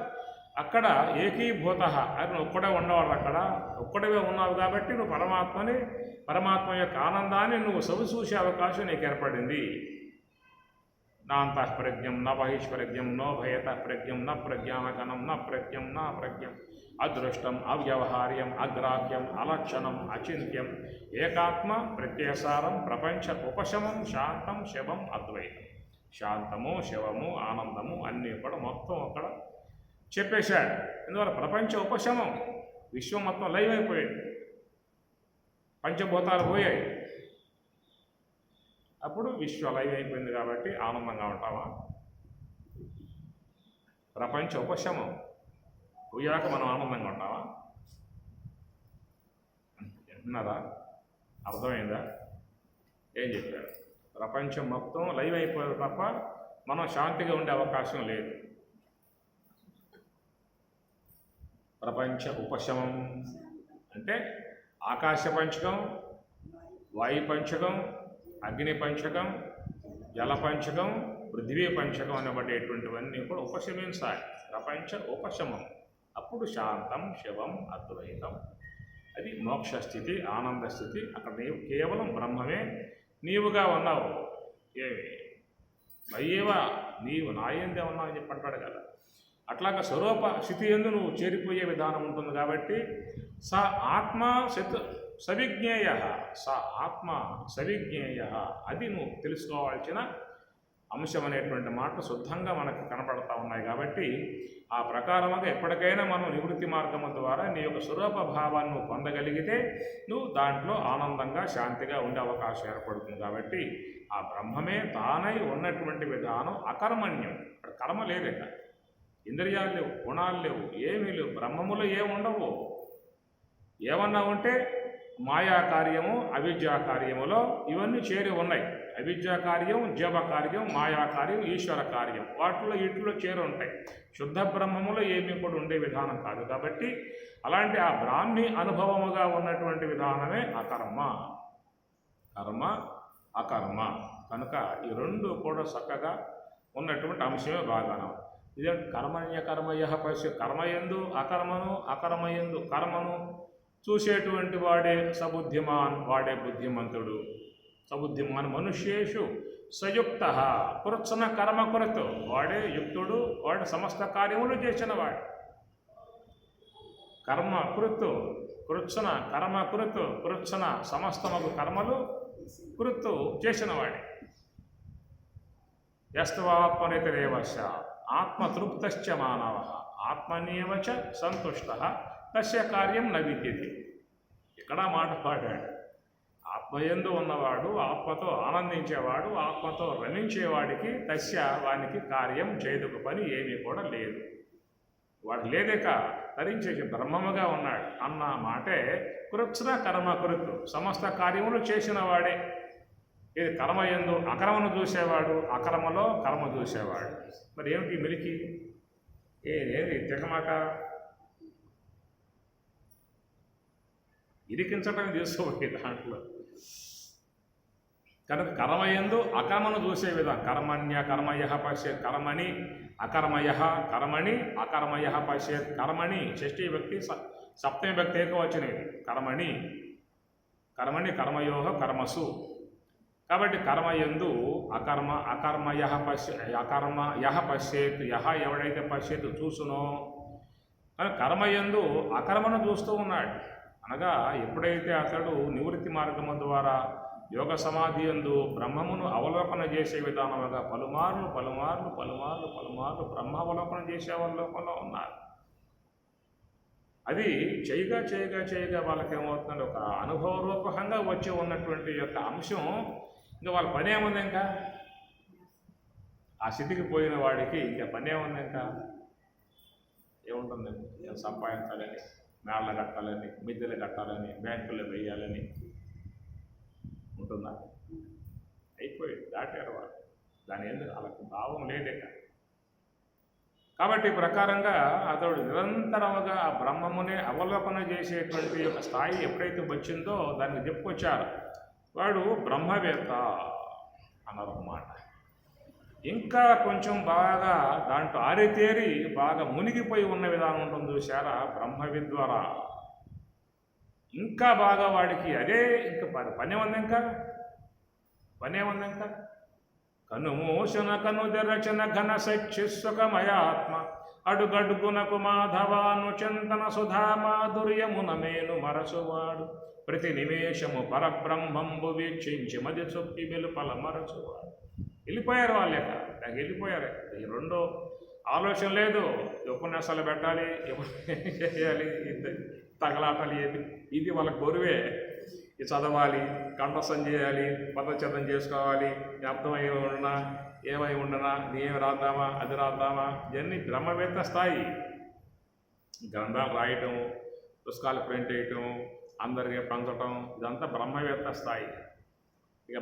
Speaker 1: అక్కడ ఏకీభూత అది ఒక్కడే ఉండవాడు. అక్కడ ఒక్కడవే ఉన్నావు కాబట్టి నువ్వు పరమాత్మ యొక్క ఆనందాన్ని నువ్వు చూసే అవకాశం నీకు ఏర్పడింది. నాంతః ప్రజ్ఞం న బహిష్ప్రజ్ఞం నో భయతః ప్రజ్ఞం న ప్రజ్ఞానగణం న ప్రజ్ఞం నా ప్రజ్ఞం అదృష్టం అవ్యవహార్యం అగ్రాహ్యం అలక్షణం అచింత్యం ఏకాత్మ ప్రత్యసారం ప్రపంచ ఉపశమం శాంతం శవం అద్వైతం. శాంతము, శవము, ఆనందము అన్నీ కూడా మొత్తం అక్కడ చెప్పేశాడు. ఎందువల్ల ప్రపంచ ఉపశమం, విశ్వం మొత్తం లైవ్ అయిపోయింది, పంచభూతాలు పోయాయి. అప్పుడు విశ్వ లైవ్ అయిపోయింది కాబట్టి ఆనందంగా ఉంటావా? ప్రపంచ ఉపశమం పోయాక మనం ఆనందంగా ఉంటావా? విన్నారా? అర్థమైందా? ఏం చెప్పారు? ప్రపంచం మొత్తం లైవ్ అయిపోయింది తప్ప మనం శాంతిగా ఉండే అవకాశం లేదు. ప్రపంచ ఉపశమం అంటే ఆకాశ పంచకం, వాయు పంచకం, అగ్ని పంచకం, జల పంచకం, పృథివీ పంచకం అనబడేటువంటివన్నీ కూడా ఉపశమించాలి. ప్రపంచ ఉపశమం, అప్పుడు శాంతం శవం అద్వైతం. అది మోక్షస్థితి, ఆనంద స్థితి. అక్కడ నీవు కేవలం బ్రహ్మమే నీవుగా ఉన్నావు. ఏమి అయ్యేవా నీవు నాయందే ఉన్నావు అని చెప్పి అంటాడు కదా. అట్లాగా స్వరూప స్థితి ఎందు నువ్వు చేరిపోయే విధానం ఉంటుంది. కాబట్టి స ఆత్మ సవిజ్ఞేయ, స ఆత్మ సవిజ్ఞేయ, అది నువ్వు తెలుసుకోవాల్సిన అంశం అనేటువంటి మాటలు శుద్ధంగా మనకు కనపడతా ఉన్నాయి. కాబట్టి ఆ ప్రకారముగా ఎప్పటికైనా మనం నివృత్తి మార్గము ద్వారా నీ యొక్క స్వరూప భావాన్ని నువ్వు పొందగలిగితే నువ్వు దాంట్లో ఆనందంగా శాంతిగా ఉండే అవకాశం ఏర్పడుతుంది. కాబట్టి ఆ బ్రహ్మమే తానై ఉన్నటువంటి విధానం అకర్మణ్యం. ఇక్కడ కర్మ లేదట, ఇంద్రియాలు లేవు, గుణాలు లేవు, ఏమీ లేవు, బ్రహ్మములో ఏముండవు. ఏమన్నా ఉంటే మాయా కార్యము, అవిద్యా కార్యములో ఇవన్నీ చేరి ఉన్నాయి. అవిద్యా కార్యం, జీవ కార్యం, మాయా కార్యం, ఈశ్వర కార్యం, వీటిలో చేరి ఉంటాయి. శుద్ధ బ్రహ్మములో ఏమీ కూడా ఉండే విధానం కాదు. కాబట్టి అలాంటి ఆ బ్రాహ్మీ అనుభవముగా ఉన్నటువంటి విధానమే అకర్మ. కర్మ అకర్మ కనుక ఈ రెండు కూడా చక్కగా ఉన్నటువంటి అంశమే బాగానం. ఇదే కర్మణ్య కర్మయ పశ్య, కర్మయందు అకర్మను, అకర్మయందు కర్మను చూసేటువంటి వాడే సబుద్ధిమాన్, వాడే బుద్ధిమంతుడు. సబుద్ధిమాన్ మనుష్యేషు సయుక్త కృత్సన కర్మకృత్, వాడే యుక్తుడు, వాడు సమస్త కార్యములు చేసిన వాడు. కర్మకృత్ కృత్సన, కర్మకృత్ కృత్సన, సమస్తమగు కర్మలు కృత్తు చేసిన వాడే. యస్తవాత్మనితరేవశ ఆత్మతృప్తశ్చ మానవ ఆత్మనేవచ సంతుష్ట తస్య కార్యం న విద్యతే. ఇక్కడ మాట పాడాడు. ఆత్మయందు ఉన్నవాడు, ఆత్మతో ఆనందించేవాడు, ఆత్మతో రమించేవాడికి తస్య, వానికి కార్యం చేదుకు పని ఏమీ కూడా లేదు. వాడు లేదేక ధరించేసి బ్రహ్మముగా ఉన్నాడు అన్న మాటే కృత్స్న కర్మ కృత్, సమస్త కార్యములు చేసిన వాడే. ఇది కర్మయందు అకర్మను చూసేవాడు, అకర్మలో కర్మ చూసేవాడు. మరి ఏమిటి మెలికి? ఏది తెగమాక ఇరికించడం చేసుకోవాలి దాంట్లో. కనుక కర్మయందు అకర్మను చూసే విధానం. కర్మణ్య కర్మయ పశ్యేత్, కర్మణి అకర్మయ, కర్మణి అకర్మయ పశ్యేత్. కర్మణి షష్ఠీ వ్యక్తి, సప్తమి వ్యక్తి ఏకవచనవి. కర్మణి కర్మణి కర్మయోహ కర్మసు. కాబట్టి కర్మయందు అకర్మయ పశ్యేత్, ఎవడైతే పశ్యేత్ చూసునో. కానీ కర్మయందు అకర్మను చూస్తూ ఉన్నాడు. అనగా ఎప్పుడైతే అతడు నివృత్తి మార్గము ద్వారా యోగ సమాధి యందు బ్రహ్మమును అవలోకన చేసే విధానముగా పలుమార్లు బ్రహ్మావలోకన చేసే అవలోకంలో ఉన్నారు. అది చేయగా వాళ్ళకి ఏమవుతుందంటే ఒక అనుభవరూపకంగా వచ్చి ఉన్నటువంటి యొక్క అంశం. ఇంకా వాళ్ళ పని ఏముంది? ఇంకా ఆ స్థితికి పోయిన వాడికి ఇంకా పని ఏముంది? ఇంకా ఏముంటుంది? సంపాదించాలని, మేళ్ళ కట్టాలని, మిద్దెలు కట్టాలని, బ్యాంకుల్లో వేయాలని ఉంటుందా? అయిపోయింది, దాటారు వాళ్ళు. దాని ఎందుకు వాళ్ళకి భావం లేదేక. కాబట్టి ఈ ప్రకారంగా అతడు నిరంతరముగా ఆ బ్రహ్మమునే అవలోకన చేసేటువంటి యొక్క స్థాయి ఎప్పుడైతే వచ్చిందో దాన్ని చెప్పుకొచ్చారు. వాడు బ్రహ్మవేత్త అన్నారన్నమాట. ఇంకా కొంచెం బాగా దాంట్లో ఆరితేరి బాగా మునిగిపోయి ఉన్న విధానం ఉంటుంది చూసారా బ్రహ్మవిద్వారా. ఇంకా బాగా వాడికి అదే ఇంకా పని ఉంది. ఇంకా కనుమూషణ కనుదెరచన ఘన సచ్చిస్సుకమయాత్మ అడుగడుగునకు మాధవాను చింతన సుధా మాధుర్యమున మేను మరచువాడు ప్రతి నిమేషము పరబ్రహ్మంబు వీక్షించి మది చొప్పి వెలుపల మరచువాడు. వెళ్ళిపోయారు వాళ్ళేక, వెళ్ళిపోయారు. ఈ రెండో ఆలోచన లేదు. ఉపన్యాసాలు పెట్టాలి, చేయాలి, తగలాటాలి, ఇది వాళ్ళ గొరువే. ఇది చదవాలి, కంఠస్థం చేయాలి, పదచ్ఛేదం చేసుకోవాలి, జ్ఞాపకం ఏమై ఉండనా, ఏమి రాద్దామా, అది రాద్దామా, ఇవన్నీ బ్రహ్మవేత్త స్థాయి. గ్రంథాలు రాయటం, పుస్తకాలు ప్రింట్ చేయటం, అందరికీ పంచటం, ఇదంతా బ్రహ్మవేత్త స్థాయి. ఇక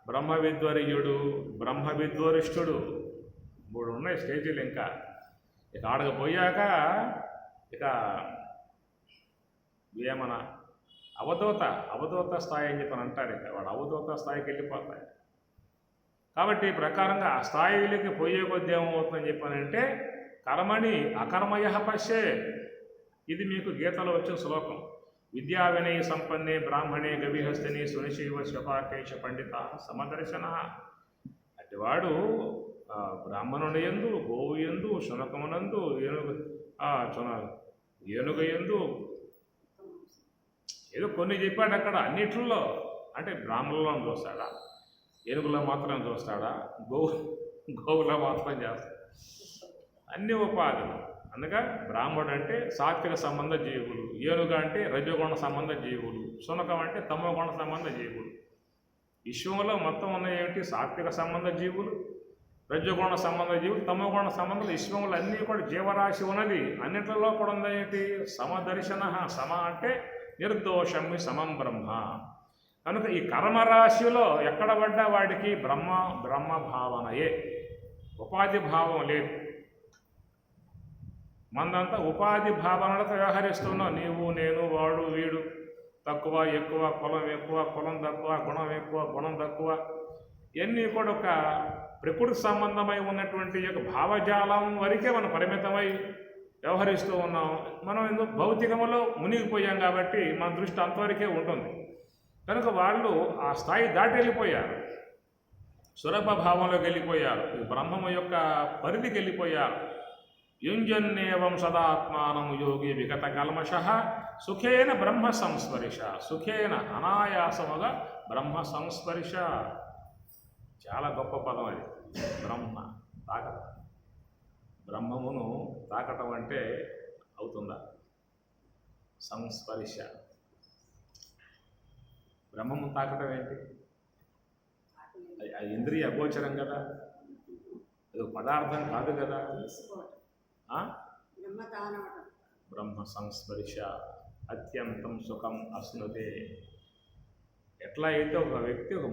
Speaker 1: బ్రహ్మవిద్వరీయుడు, బ్రహ్మవిద్వరిష్ఠుడు, 3 ఉన్నాయి స్టేజీలు. ఇంకా ఇక ఆడకపోయాక ఇక ఏమన్నా అవధూత స్థాయి అని చెప్పని అంటారు. ఇక వాడు అవధూత స్థాయికి వెళ్ళిపోతాయి. కాబట్టి ఈ ప్రకారంగా ఆ స్థాయిలకి పోయే కొద్ది ఏమవుతుందని చెప్పానంటే కర్మణి అకర్మయ పశ్యే. ఇది మీకు గీతలో వచ్చిన శ్లోకం. విద్యా వినయ సంపన్నే బ్రాహ్మణే గవిహస్తిని సునిశైవ స్వపాకేశ పండిత సమదర్శన. అటివాడు బ్రాహ్మణుని యందు, గోవు యందు, శునకమునందు, ఏనుగ యందు ఏదో కొన్ని చెప్పాడు అక్కడ. అన్నిట్లో అంటే బ్రాహ్మణులను చూస్తాడా, ఏనుగులో మాత్రం చూస్తాడా, గోవులో మాత్రం చేస్తాడు. అన్ని ఉపాధులు. అందుక బ్రాహ్మణుడు అంటే సాత్విక సంబంధ జీవులు, ఏనుగ అంటే రజోగుణ సంబంధ జీవులు, శునకం అంటే తమోగుణ సంబంధ జీవులు. విశ్వంలో మొత్తం ఉన్న ఏమిటి? సాత్విక సంబంధ జీవులు, రజోగుణ సంబంధ జీవులు, తమోగుణ సంబంధాలు. విశ్వంలో అన్నీ కూడా జీవరాశి ఉన్నది. అన్నింటిలో కూడా ఉంది ఏంటి? సమదర్శన. సమ అంటే నిర్దోషం సమం బ్రహ్మ. కనుక ఈ కర్మరాశిలో ఎక్కడ పడ్డా వాడికి బ్రహ్మ భావనయే, ఉపాధి భావం లేదు. మందంతా ఉపాధి భావనలతో వ్యవహరిస్తున్నాం. నీవు, నేను, వాడు, వీడు, తక్కువ ఎక్కువ, కులం ఎక్కువ, కులం తక్కువ, గుణం ఎక్కువ, గుణం తక్కువ, ఇవన్నీ కూడా ఒక ప్రకృతి సంబంధమై ఉన్నటువంటి యొక్క భావజాలం వరకే మనం పరిమితమై వ్యవహరిస్తూ ఉన్నాం. మనం ఎందుకు భౌతికములో మునిగిపోయాం కాబట్టి మన దృష్టి అంతవరకే ఉంటుంది. కనుక వాళ్ళు ఆ స్థాయి దాటి వెళ్ళిపోయారు, సులభ భావంలోకి వెళ్ళిపోయారు, బ్రహ్మము యొక్క పరిధికి వెళ్ళిపోయారు. యుంజన్నేవం సదాత్మానం యోగి విగత కల్మష సుఖేన బ్రహ్మ సంస్పర్శ. సుఖేన అనాయాసముగా బ్రహ్మ సంస్పర్శ. చాలా గొప్ప పదం అది. బ్రహ్మ తాకటం, బ్రహ్మమును తాకటం అంటే అవుతుందా? సంస్పర్శ. బ్రహ్మము తాకటం ఏంటి? అది ఇంద్రియ అగోచరం కదా, అది పదార్థం కాదు కదా. బ్రహ్మ సంస్పర్శ అత్యంతం సుఖం అశ్నుతే. ఎట్లా అయితే ఒక వ్యక్తి ఒక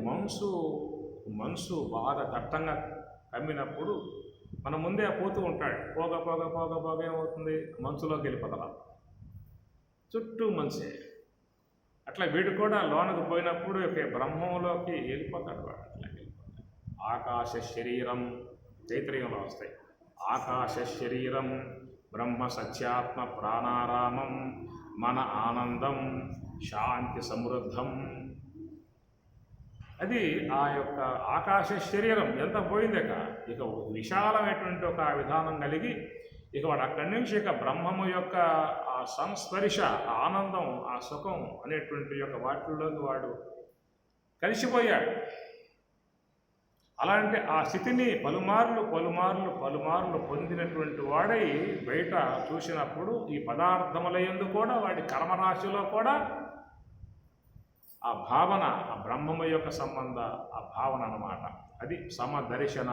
Speaker 1: మనసు బాగా దట్టంగా కమ్మినప్పుడు మన ముందే పోతూ ఉంటాడు, పోగా పోగా పోగా పోగా ఏమవుతుంది, మనసులోకి వెళ్ళిపోతారా, చుట్టూ మనసే. అట్లా వీడు కూడా లోనకు పోయినప్పుడు బ్రహ్మంలోకి వెళ్ళిపోతాడు వాడు. అట్లా వెళ్ళిపోతాడు. ఆకాశ శరీరం తైత్రీయంలో వస్తాయి. ఆకాశ శరీరం బ్రహ్మ సత్యాత్మ ప్రాణారామం మన ఆనందం శాంతి సమృద్ధం. అది ఆ యొక్క ఆకాశ శరీరం ఎంత పోయిందక ఇక విశాలమైనటువంటి ఒక విధానం కలిగి ఇక వాడు అక్కడి నుంచి ఇక బ్రహ్మము యొక్క ఆ సంస్పర్శ, ఆ ఆనందం, ఆ సుఖం అనేటువంటి యొక్క వాటిల్లోకి వాడు కలిసిపోయాడు. అలాంటి ఆ స్థితిని పలుమార్లు పొందినటువంటి వాడై బయట చూసినప్పుడు ఈ పదార్థముల యందు కూడా వాడి కర్మరాశిలో కూడా ఆ భావన, ఆ బ్రహ్మము యొక్క సంబంధ ఆ భావన అన్నమాట. అది సమదర్శన.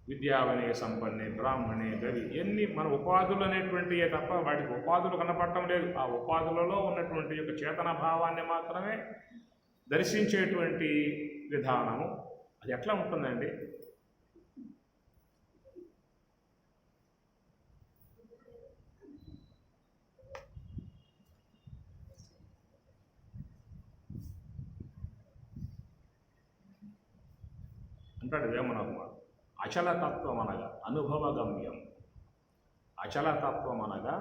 Speaker 1: విద్యావనే సంపన్నే బ్రాహ్మణే గవి ఎన్ని మన ఉపాధులు అనేటువంటివే తప్ప వాడికి ఉపాధులు కనపడటం లేదు. ఆ ఉపాధులలో ఉన్నటువంటి యొక్క చేతన భావాన్ని మాత్రమే దర్శించేటువంటి విధానము. అది ఎట్లా ఉంటుందండి? అంటాడు వేమనకుమార్, అచలతత్వం అనగా అనుభవగమ్యం. అచలతత్వం అనగా,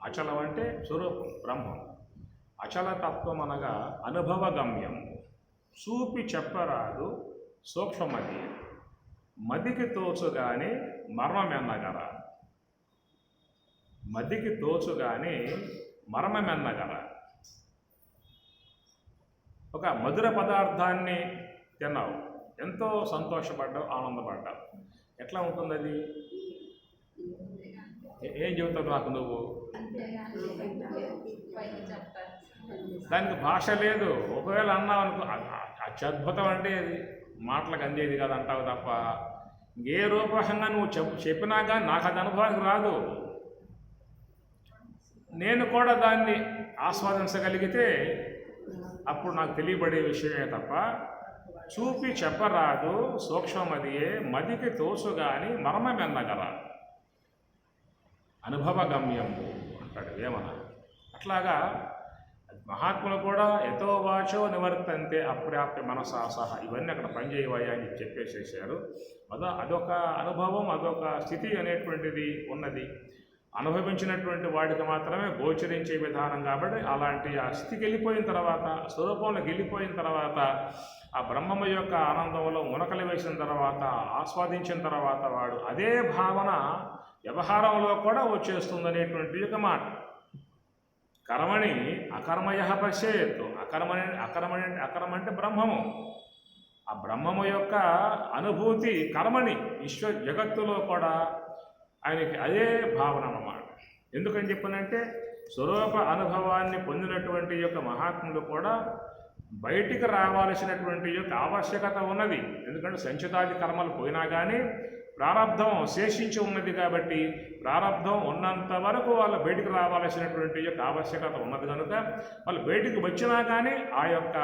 Speaker 1: అచలం అంటే స్వరూపం బ్రహ్మం. అచలతత్వం అనగా అనుభవగమ్యం. చూపి చెప్పరాదు సూక్ష్మమది, మదికి తోచుగాని మర్మమెన్నగల. మదికి తోచుగాని మర్మమెన్నగల. ఒక మధుర పదార్థాన్ని తిన్నావు, ఎంతో సంతోషపడ్డావు, ఆనందపడ్డావు. ఎట్లా ఉంటుంది అది? ఏం చెబుతావు నాకు నువ్వు? దానికి భాష లేదు. ఒకవేళ అన్నావు అనుకో, అత్యద్భుతం అంటే అది మాటలకు అందేది కదా అంటావు తప్ప ఏ రూపకంగా నువ్వు చెప్పినా కానీ నాకు అది అనుభవానికి రాదు. నేను కూడా దాన్ని ఆస్వాదించగలిగితే అప్పుడు నాకు తెలియబడే విషయమే తప్ప చూపి చెప్పరాదు సూక్ష్మమదియే మదికి తోసుగాని మర్మమెన్నగల. అనుభవగమ్యము అంటాడు వేమన. అట్లాగా మహాత్ములు కూడా యతో వాచో నివర్తంతే అప్రాప్య మనసా సహా ఇవన్నీ అక్కడ పనిచేయవయ్యా అని చెప్పేసేసారు. అదొక అనుభవం, అదొక స్థితి అనేటువంటిది ఉన్నది. అనుభవించినటువంటి వాడికి మాత్రమే గోచరించే విధానం. కాబట్టి అలాంటి ఆ స్థితికి వెళ్ళిపోయిన తర్వాత, స్వరూపంలోకి వెళ్ళిపోయిన తర్వాత, ఆ బ్రహ్మము యొక్క ఆనందంలో మునకలు వేసిన తర్వాత, ఆస్వాదించిన తర్వాత వాడు అదే భావన వ్యవహారంలో కూడా వచ్చేస్తుందనేటువంటి ఒక మాట. కర్మణి అకర్మయ పశ్యేత్. అకర్మ అంటే బ్రహ్మము. ఆ బ్రహ్మము యొక్క అనుభూతి కర్మని విశ్వ జగత్తులో కూడా ఆయనకి అదే భావన అన్నమాట. ఎందుకని చెప్పనంటే స్వరూప అనుభవాన్ని పొందినటువంటి యొక్క మహాత్ములు కూడా బయటికి రావాల్సినటువంటి యొక్క ఆవశ్యకత ఉన్నది. ఎందుకంటే సంచితాది కర్మలు పోయినా కానీ ప్రారంధం శేషించి ఉన్నది. కాబట్టి ప్రారంధం ఉన్నంత వరకు వాళ్ళు బయటికి రావాల్సినటువంటి యొక్క ఆవశ్యకత ఉన్నది కనుక వాళ్ళు బయటికి వచ్చినా కానీ ఆ యొక్క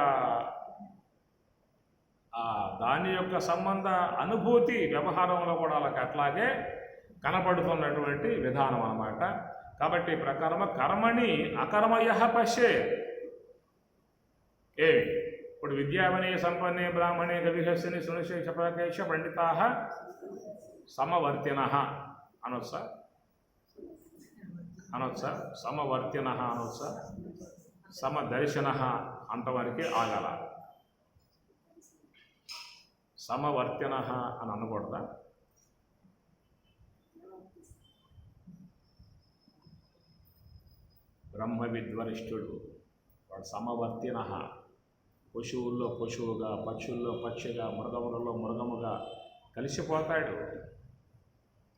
Speaker 1: దాని యొక్క సంబంధ అనుభూతి వ్యవహారంలో కూడా వాళ్ళకి అట్లాగే కనపడుతున్నటువంటి విధానం అన్నమాట. కాబట్టి ప్రకారం కర్మణి అకర్మయ పశ్యే. ఇప్పుడు విద్యావనే సంపన్నే బ్రాహ్మణే గవిహస్యని సునిశేష ప్రకేశ పండితా సమవర్తిన అనొచ్చా? సమవర్తిన అనొచ్చా? సమదర్శన అంతవరకు ఆగాల. సమవర్తిన అని అనకూడదా? బ్రహ్మ విద్వరిష్ఠుడు వాడు సమవర్తిన. పశువుల్లో పశువుగా, పక్షుల్లో పక్షిగా, మృగములలో మృగముగా కలిసిపోతాడు.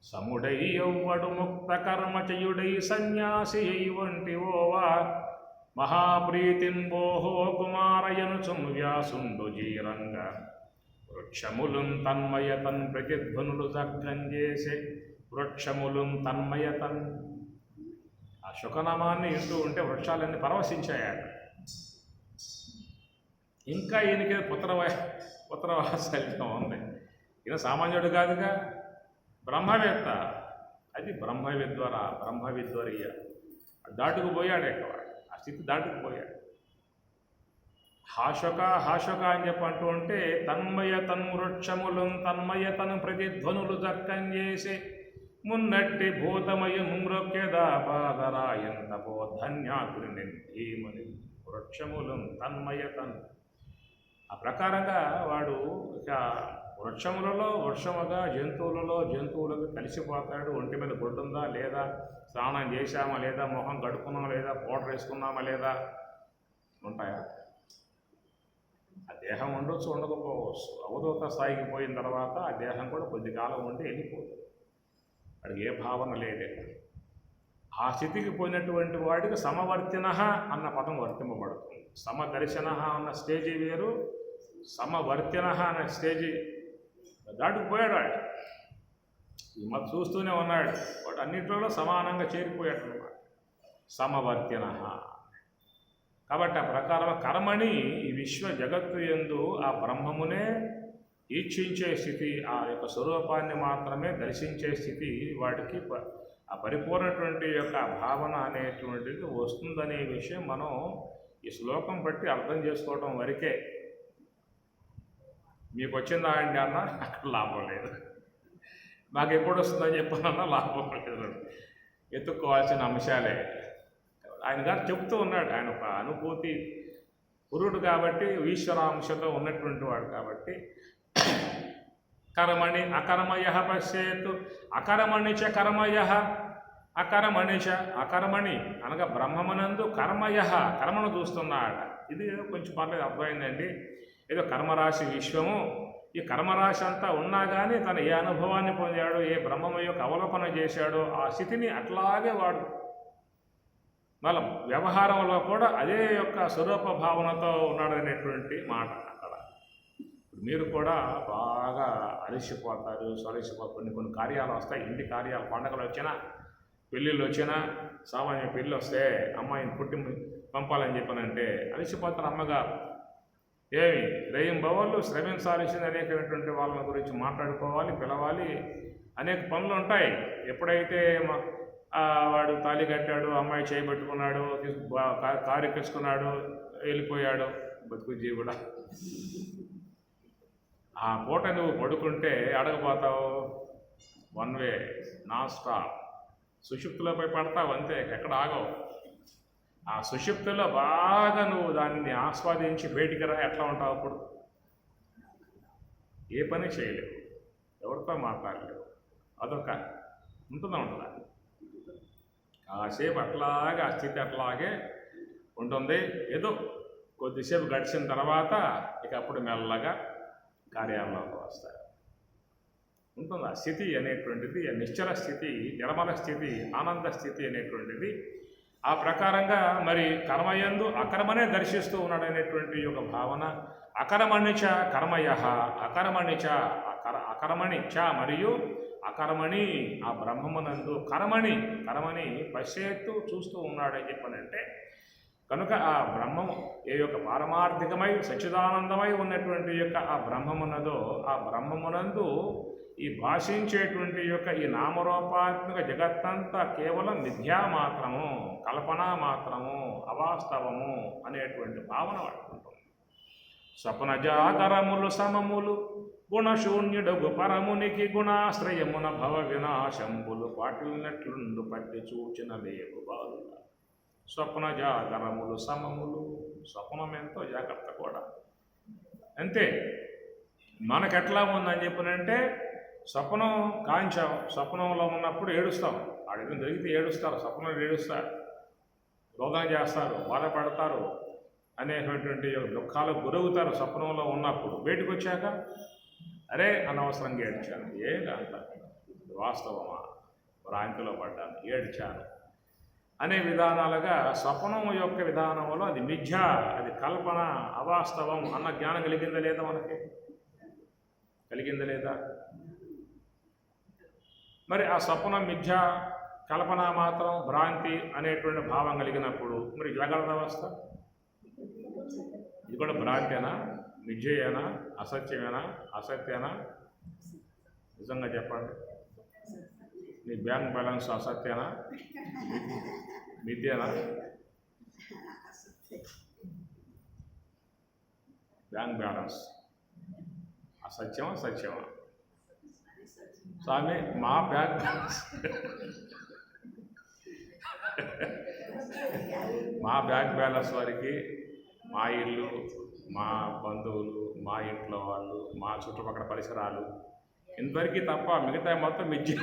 Speaker 1: సముడై యౌవడు ముక్త కర్మచయుడై సన్యాసి వంటి ఓవా మహాప్రీతింబోహో కుమారయను వ్యాసుండు జీరంగ వృక్షములుం తన్మయతన్ ప్రతిధ్వనులు దగ్ధం చేసే వృక్షములుం తన్మయతన్. ఆ శుకనామాన్ని ఇంటూ ఉంటే వృక్షాలన్నీ పరవశించాయట. ఇంకా ఈయనకి పుత్రవాత్సల్యం ఉంది. ఈయన సామాన్యుడు కాదుగా, బ్రహ్మవేత్త. అది బ్రహ్మవిద్వరీయ దాటుకుపోయాడు. ఆ స్థితి దాటుకుపోయాడు. హాశోక అని చెప్పంటూ ఉంటే తన్మయ తన్మృక్షములు తన్మయతను ప్రతిధ్వనులు దక్కం చేసి మున్నట్టి భూతమయ ముమ్రొక్కెదా బాధరాయంత ధన్యాకుని ధీమని వృక్షములు తన్మయతను. ఆ ప్రకారంగా వాడు ఇక వృక్షములలో వృక్షముగా జంతువులకు కలిసిపోతాడు. ఒంటి మీద గుడ్డుందా లేదా, స్నానం చేశామా లేదా, మొహం కడుక్కున్నామా లేదా, పౌడర్ వేసుకున్నామా లేదా, ఉంటాయా? ఆ దేహం ఉండొచ్చు, ఉండకపోవచ్చు. అవధూత స్థాయికి పోయిన తర్వాత ఆ దేహం కూడా కొద్ది కాలం ఉండి వెళ్ళిపోతుంది. వాడికి ఏ భావన లేదే. ఆ స్థితికి పోయినటువంటి వాడికి సమవర్తిన అన్న పదం వర్తింపబడుతుంది. సమదర్శన అన్న స్టేజీ వేరు, సమవర్తిన అనే స్టేజీ దాటుకుపోయాడు. వాడు ఈ మత చూస్తూనే ఉన్నాడు. వాడు అన్నింటిలో సమానంగా చేరిపోయాడు అన్నమాట, సమవర్తిన. కాబట్టి ఆ ప్రకారం కర్మని ఈ విశ్వ జగత్తు యందు ఆ బ్రహ్మమునే ఈక్షించే స్థితి, ఆ యొక్క స్వరూపాన్ని మాత్రమే దర్శించే స్థితి వాడికి ఆ పరిపూర్ణటువంటి యొక్క భావన అనేటువంటిది వస్తుందనే విషయం మనం ఈ శ్లోకం బట్టి అర్థం చేసుకోవడం వరకే. మీకు వచ్చిందా అండి అన్న, అక్కడ లాభం లేదు. మాకు ఎప్పుడు వస్తుందని చెప్పానన్నా లాభం లేదు. ఎత్తుక్కోవాల్సిన అంశాలే. ఆయన గారు చెప్తూ ఉన్నాడు. ఆయన ఒక అనుభూతి పురుడు కాబట్టి, ఈశ్వరాంశతో ఉన్నటువంటి వాడు కాబట్టి కర్మణి అకర్మయ పశ్చేత్ అకర్మణి చ కర్మయ అకర్మణి అనగా బ్రహ్మమునందు కర్మను చూస్తున్నాడ. ఇది ఏదో కొంచెం పర్లేదు అర్థమైందండి. ఏదో కర్మరాశి విశ్వము, ఈ కర్మరాశి అంతా ఉన్నా కానీ తను ఏ అనుభవాన్ని పొందాడో, ఏ బ్రహ్మము యొక్క అవలోకన చేశాడో ఆ స్థితిని అట్లాగే వాడు మళ్ళీ వ్యవహారంలో కూడా అదే యొక్క స్వరూప భావనతో ఉన్నాడనేటువంటి మాట అక్కడ. మీరు కూడా బాగా అలసిపోతారు, కొన్ని కార్యాలు వస్తాయి. ఇంటి కార్యాలు, పండగలు వచ్చినా, పెళ్ళిళ్ళు వచ్చినా, సామాన్య పెళ్ళి వస్తే అమ్మాయిని పుట్టి పంపాలని చెప్పానంటే అలసిపోతారు అమ్మగారు. ఏమి రేయం బవళ్ళు శ్రమించాల్సింది అనేకటువంటి వాళ్ళ గురించి మాట్లాడుకోవాలి, పిలవాలి, అనేక పనులు ఉంటాయి. ఎప్పుడైతే వాడు తాళి కట్టాడు, అమ్మాయి చేయబెట్టుకున్నాడు, కారు ఎక్కించుకున్నాడు, వెళ్ళిపోయాడు, బతుకు జీవుడా. ఆ పూట నువ్వు పడుకుంటే అడగపోతావు, వన్ వే, నాన్ స్టాప్. సుషుప్తిలోపై పడతావు అంతే, ఎక్కడ ఆగవు. ఆ సుషుప్తిలో బాగా నువ్వు దాన్ని ఆస్వాదించి బయటికి రా, ఎట్లా ఉంటావు అప్పుడు? ఏ పని చేయలేవు, ఎవరితో మాట్లాడలేవు. అదొక ఉంటుందా? కాసేపు అట్లాగే ఆ స్థితి అట్లాగే ఉంటుంది. ఏదో కొద్దిసేపు గడిచిన తర్వాత ఇక అప్పుడు మెల్లగా కార్యాలయంలోకి వస్తాయి. ఉంటుంది ఆ స్థితి అనేటువంటిది, నిశ్చల స్థితి, నిర్మల స్థితి, ఆనంద స్థితి అనేటువంటిది. ఆ ప్రకారంగా మరి కర్మయందు అకర్మనే దర్శిస్తూ ఉన్నాడు అనేటువంటి ఒక భావన. అకర్మణిచ కర్మయ, అకర్మణి చ మరియు అకర్మణి ఆ బ్రహ్మమునందు కర్మని పశ్చేత్తు చూస్తూ ఉన్నాడని చెప్పనంటే, కనుక ఆ బ్రహ్మము ఏ యొక్క పారమార్థికమై సచ్చిదానందమై ఉన్నటువంటి యొక్క ఆ బ్రహ్మమున్నదో, ఆ బ్రహ్మమునందు ఈ భాషించేటువంటి యొక్క ఈ నామరూపాత్మక జగత్తంతా కేవలం మిథ్యా మాత్రము, కల్పన మాత్రము, అవాస్తవము అనేటువంటి భావన పడుతుంటుంది. స్వప్న జాగరములు సమములు గుణశూన్యుడగు పరమునికి గుణాశ్రయమున భవ వినాశంబులు పాటిల్నట్లుండు పట్టి చూచిన లేవు బాలుల. స్వప్న జాగరములు సమములు, స్వప్నం ఎంతో జాగ్రత్త కూడా అంతే. మనకెట్లా ఉందని చెప్పినంటే, స్వప్నం కాంచాం, స్వప్నంలో ఉన్నప్పుడు ఏడుస్తాం. అడిగిన జరిగితే ఏడుస్తారు, స్వప్నంలో ఏడుస్తారు, రోదన చేస్తారు, బాధపడతారు, అనేటువంటి దుఃఖాలకు గురవుతారు స్వప్నంలో ఉన్నప్పుడు. బయటకు వచ్చాక అరే అనవసరంగా ఏడ్చాను, అంటారు, వాస్తవమా, భ్రాంతిలో పడ్డాను, ఏడ్చాను అనే విధానాలుగా స్వప్నం యొక్క విధానంలో అది మిథ్య, అది కల్పన, అవాస్తవం అన్న జ్ఞానం కలిగిందా లేదా? మనకి కలిగిందా లేదా? మరి ఆ స్వప్నం మిథ్య, కల్పన మాత్రం, భ్రాంతి అనేటువంటి భావం కలిగినప్పుడు మరి జాగ్రత్త అవస్థ ఇది కూడా భ్రాంతేనా, మిథ్యేనా, అసత్యమేనా, అసత్యేనా? నిజంగా చెప్పండి. నీ బ్యాంక్ బ్యాలెన్స్ అసత్యేనా, మిథ్యేనా? బ్యాంక్ బ్యాలెన్స్ అసత్యమా, సత్యమా? స్వామి మా బ్యాంక్ బ్యాలెన్స్ మా బ్యాంక్ బ్యాలెన్స్ వారికి మా ఇల్లు, మా బంధువులు, మా ఇంట్లో వాళ్ళు, మా చుట్టుపక్కల పరిసరాలు ఇంతవరకు తప్ప మిగతా మొత్తం మిథ్య.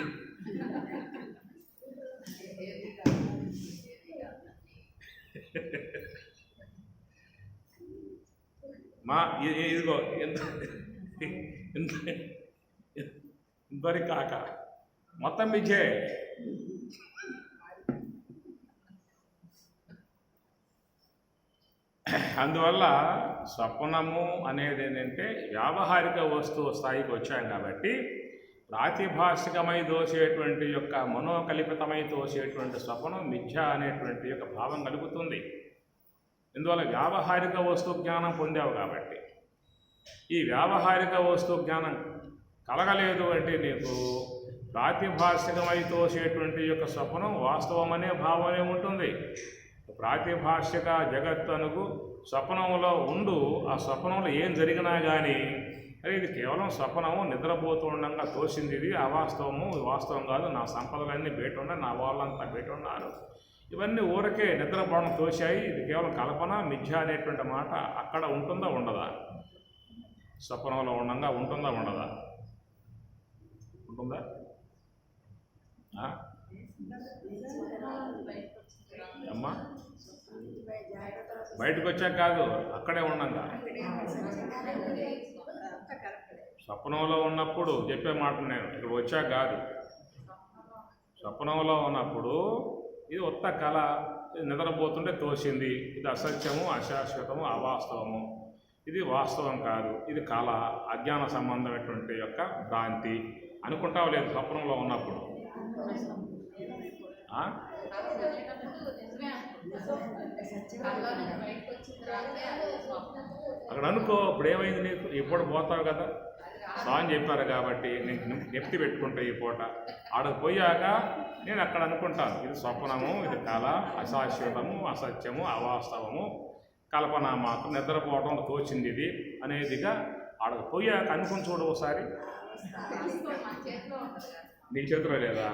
Speaker 1: మా ఇదిగో ఇంతవరకు కాక మొత్తం మిథ్యే. అందువల్ల స్వప్నము అనేది ఏంటంటే వ్యావహారిక వస్తువు స్థాయికి వచ్చాం కాబట్టి ప్రాతిభాషికమై దోసేటువంటి యొక్క మనోకల్పితమై తోసేటువంటి స్వప్నం మిథ్య అనేటువంటి యొక్క భావం కలుగుతుంది. ఇందువల్ల వ్యావహారిక వస్తు జ్ఞానం పొందావు కాబట్టి ఈ వ్యావహారిక వస్తు జ్ఞానం కలగలేదు అంటే నీకు ప్రాతిభాషికమై తోసేటువంటి యొక్క స్వప్నం వాస్తవం అనే భావమే ఉంటుంది. ప్రాతిభాషిక జగత్తనుకు స్వప్నంలో ఉండు, ఆ స్వప్నంలో ఏం జరిగినా కానీ అరే ఇది కేవలం స్వప్నము, నిద్రపోతుండగా తోసింది, ఇది అవాస్తవము, వాస్తవం కాదు, నా సంపదలన్నీ బయట ఉన్నాయి, నా వాళ్ళంతా బయట ఉన్నారు, ఇవన్నీ ఊరకే నిద్రపోవడం తోశాయి, ఇది కేవలం కల్పన, మిథ్య అనేటువంటి మాట అక్కడ ఉంటుందా ఉండదా? స్వప్నంలో ఉండగా ఉంటుందా ఉండదా? ఉంటుందా? అమ్మా బయటకు వచ్చాక కాదు, అక్కడే ఉండగా. స్వప్నంలో ఉన్నప్పుడు చెప్పే మాట నేను ఇక్కడ వచ్చాక కాదు. స్వప్నంలో ఉన్నప్పుడు ఇది ఉత్త కళ, ఇది నిద్రపోతుంటే తోసింది, ఇది అసత్యము, అశాశ్వతము, అవాస్తవము, ఇది వాస్తవం కాదు, ఇది కళ, అజ్ఞాన సంబంధమైనటువంటి యొక్క భ్రాంతి అనుకుంటావు లేదు స్వప్నంలో ఉన్నప్పుడు. అక్కడ అనుకో, ఇప్పుడు ఏమైంది నీకు, ఇప్పుడు పోతావు కదా, స్వామి చెప్పారు కాబట్టి నేను నెప్తి పెట్టుకుంటా ఈ పూట. ఆడకు పోయాక నేను అక్కడ అనుకుంటాను ఇది స్వప్నము, ఇది కళ, అశాశ్వతము, అసత్యము, అవాస్తవము, కల్పన మాత్రం, నిద్రపోవడం తోచింది ఇది అనేదిగా ఆడకు పోయాక అనుకుని చూడు ఒకసారి. నీ చేతిలో లేదా?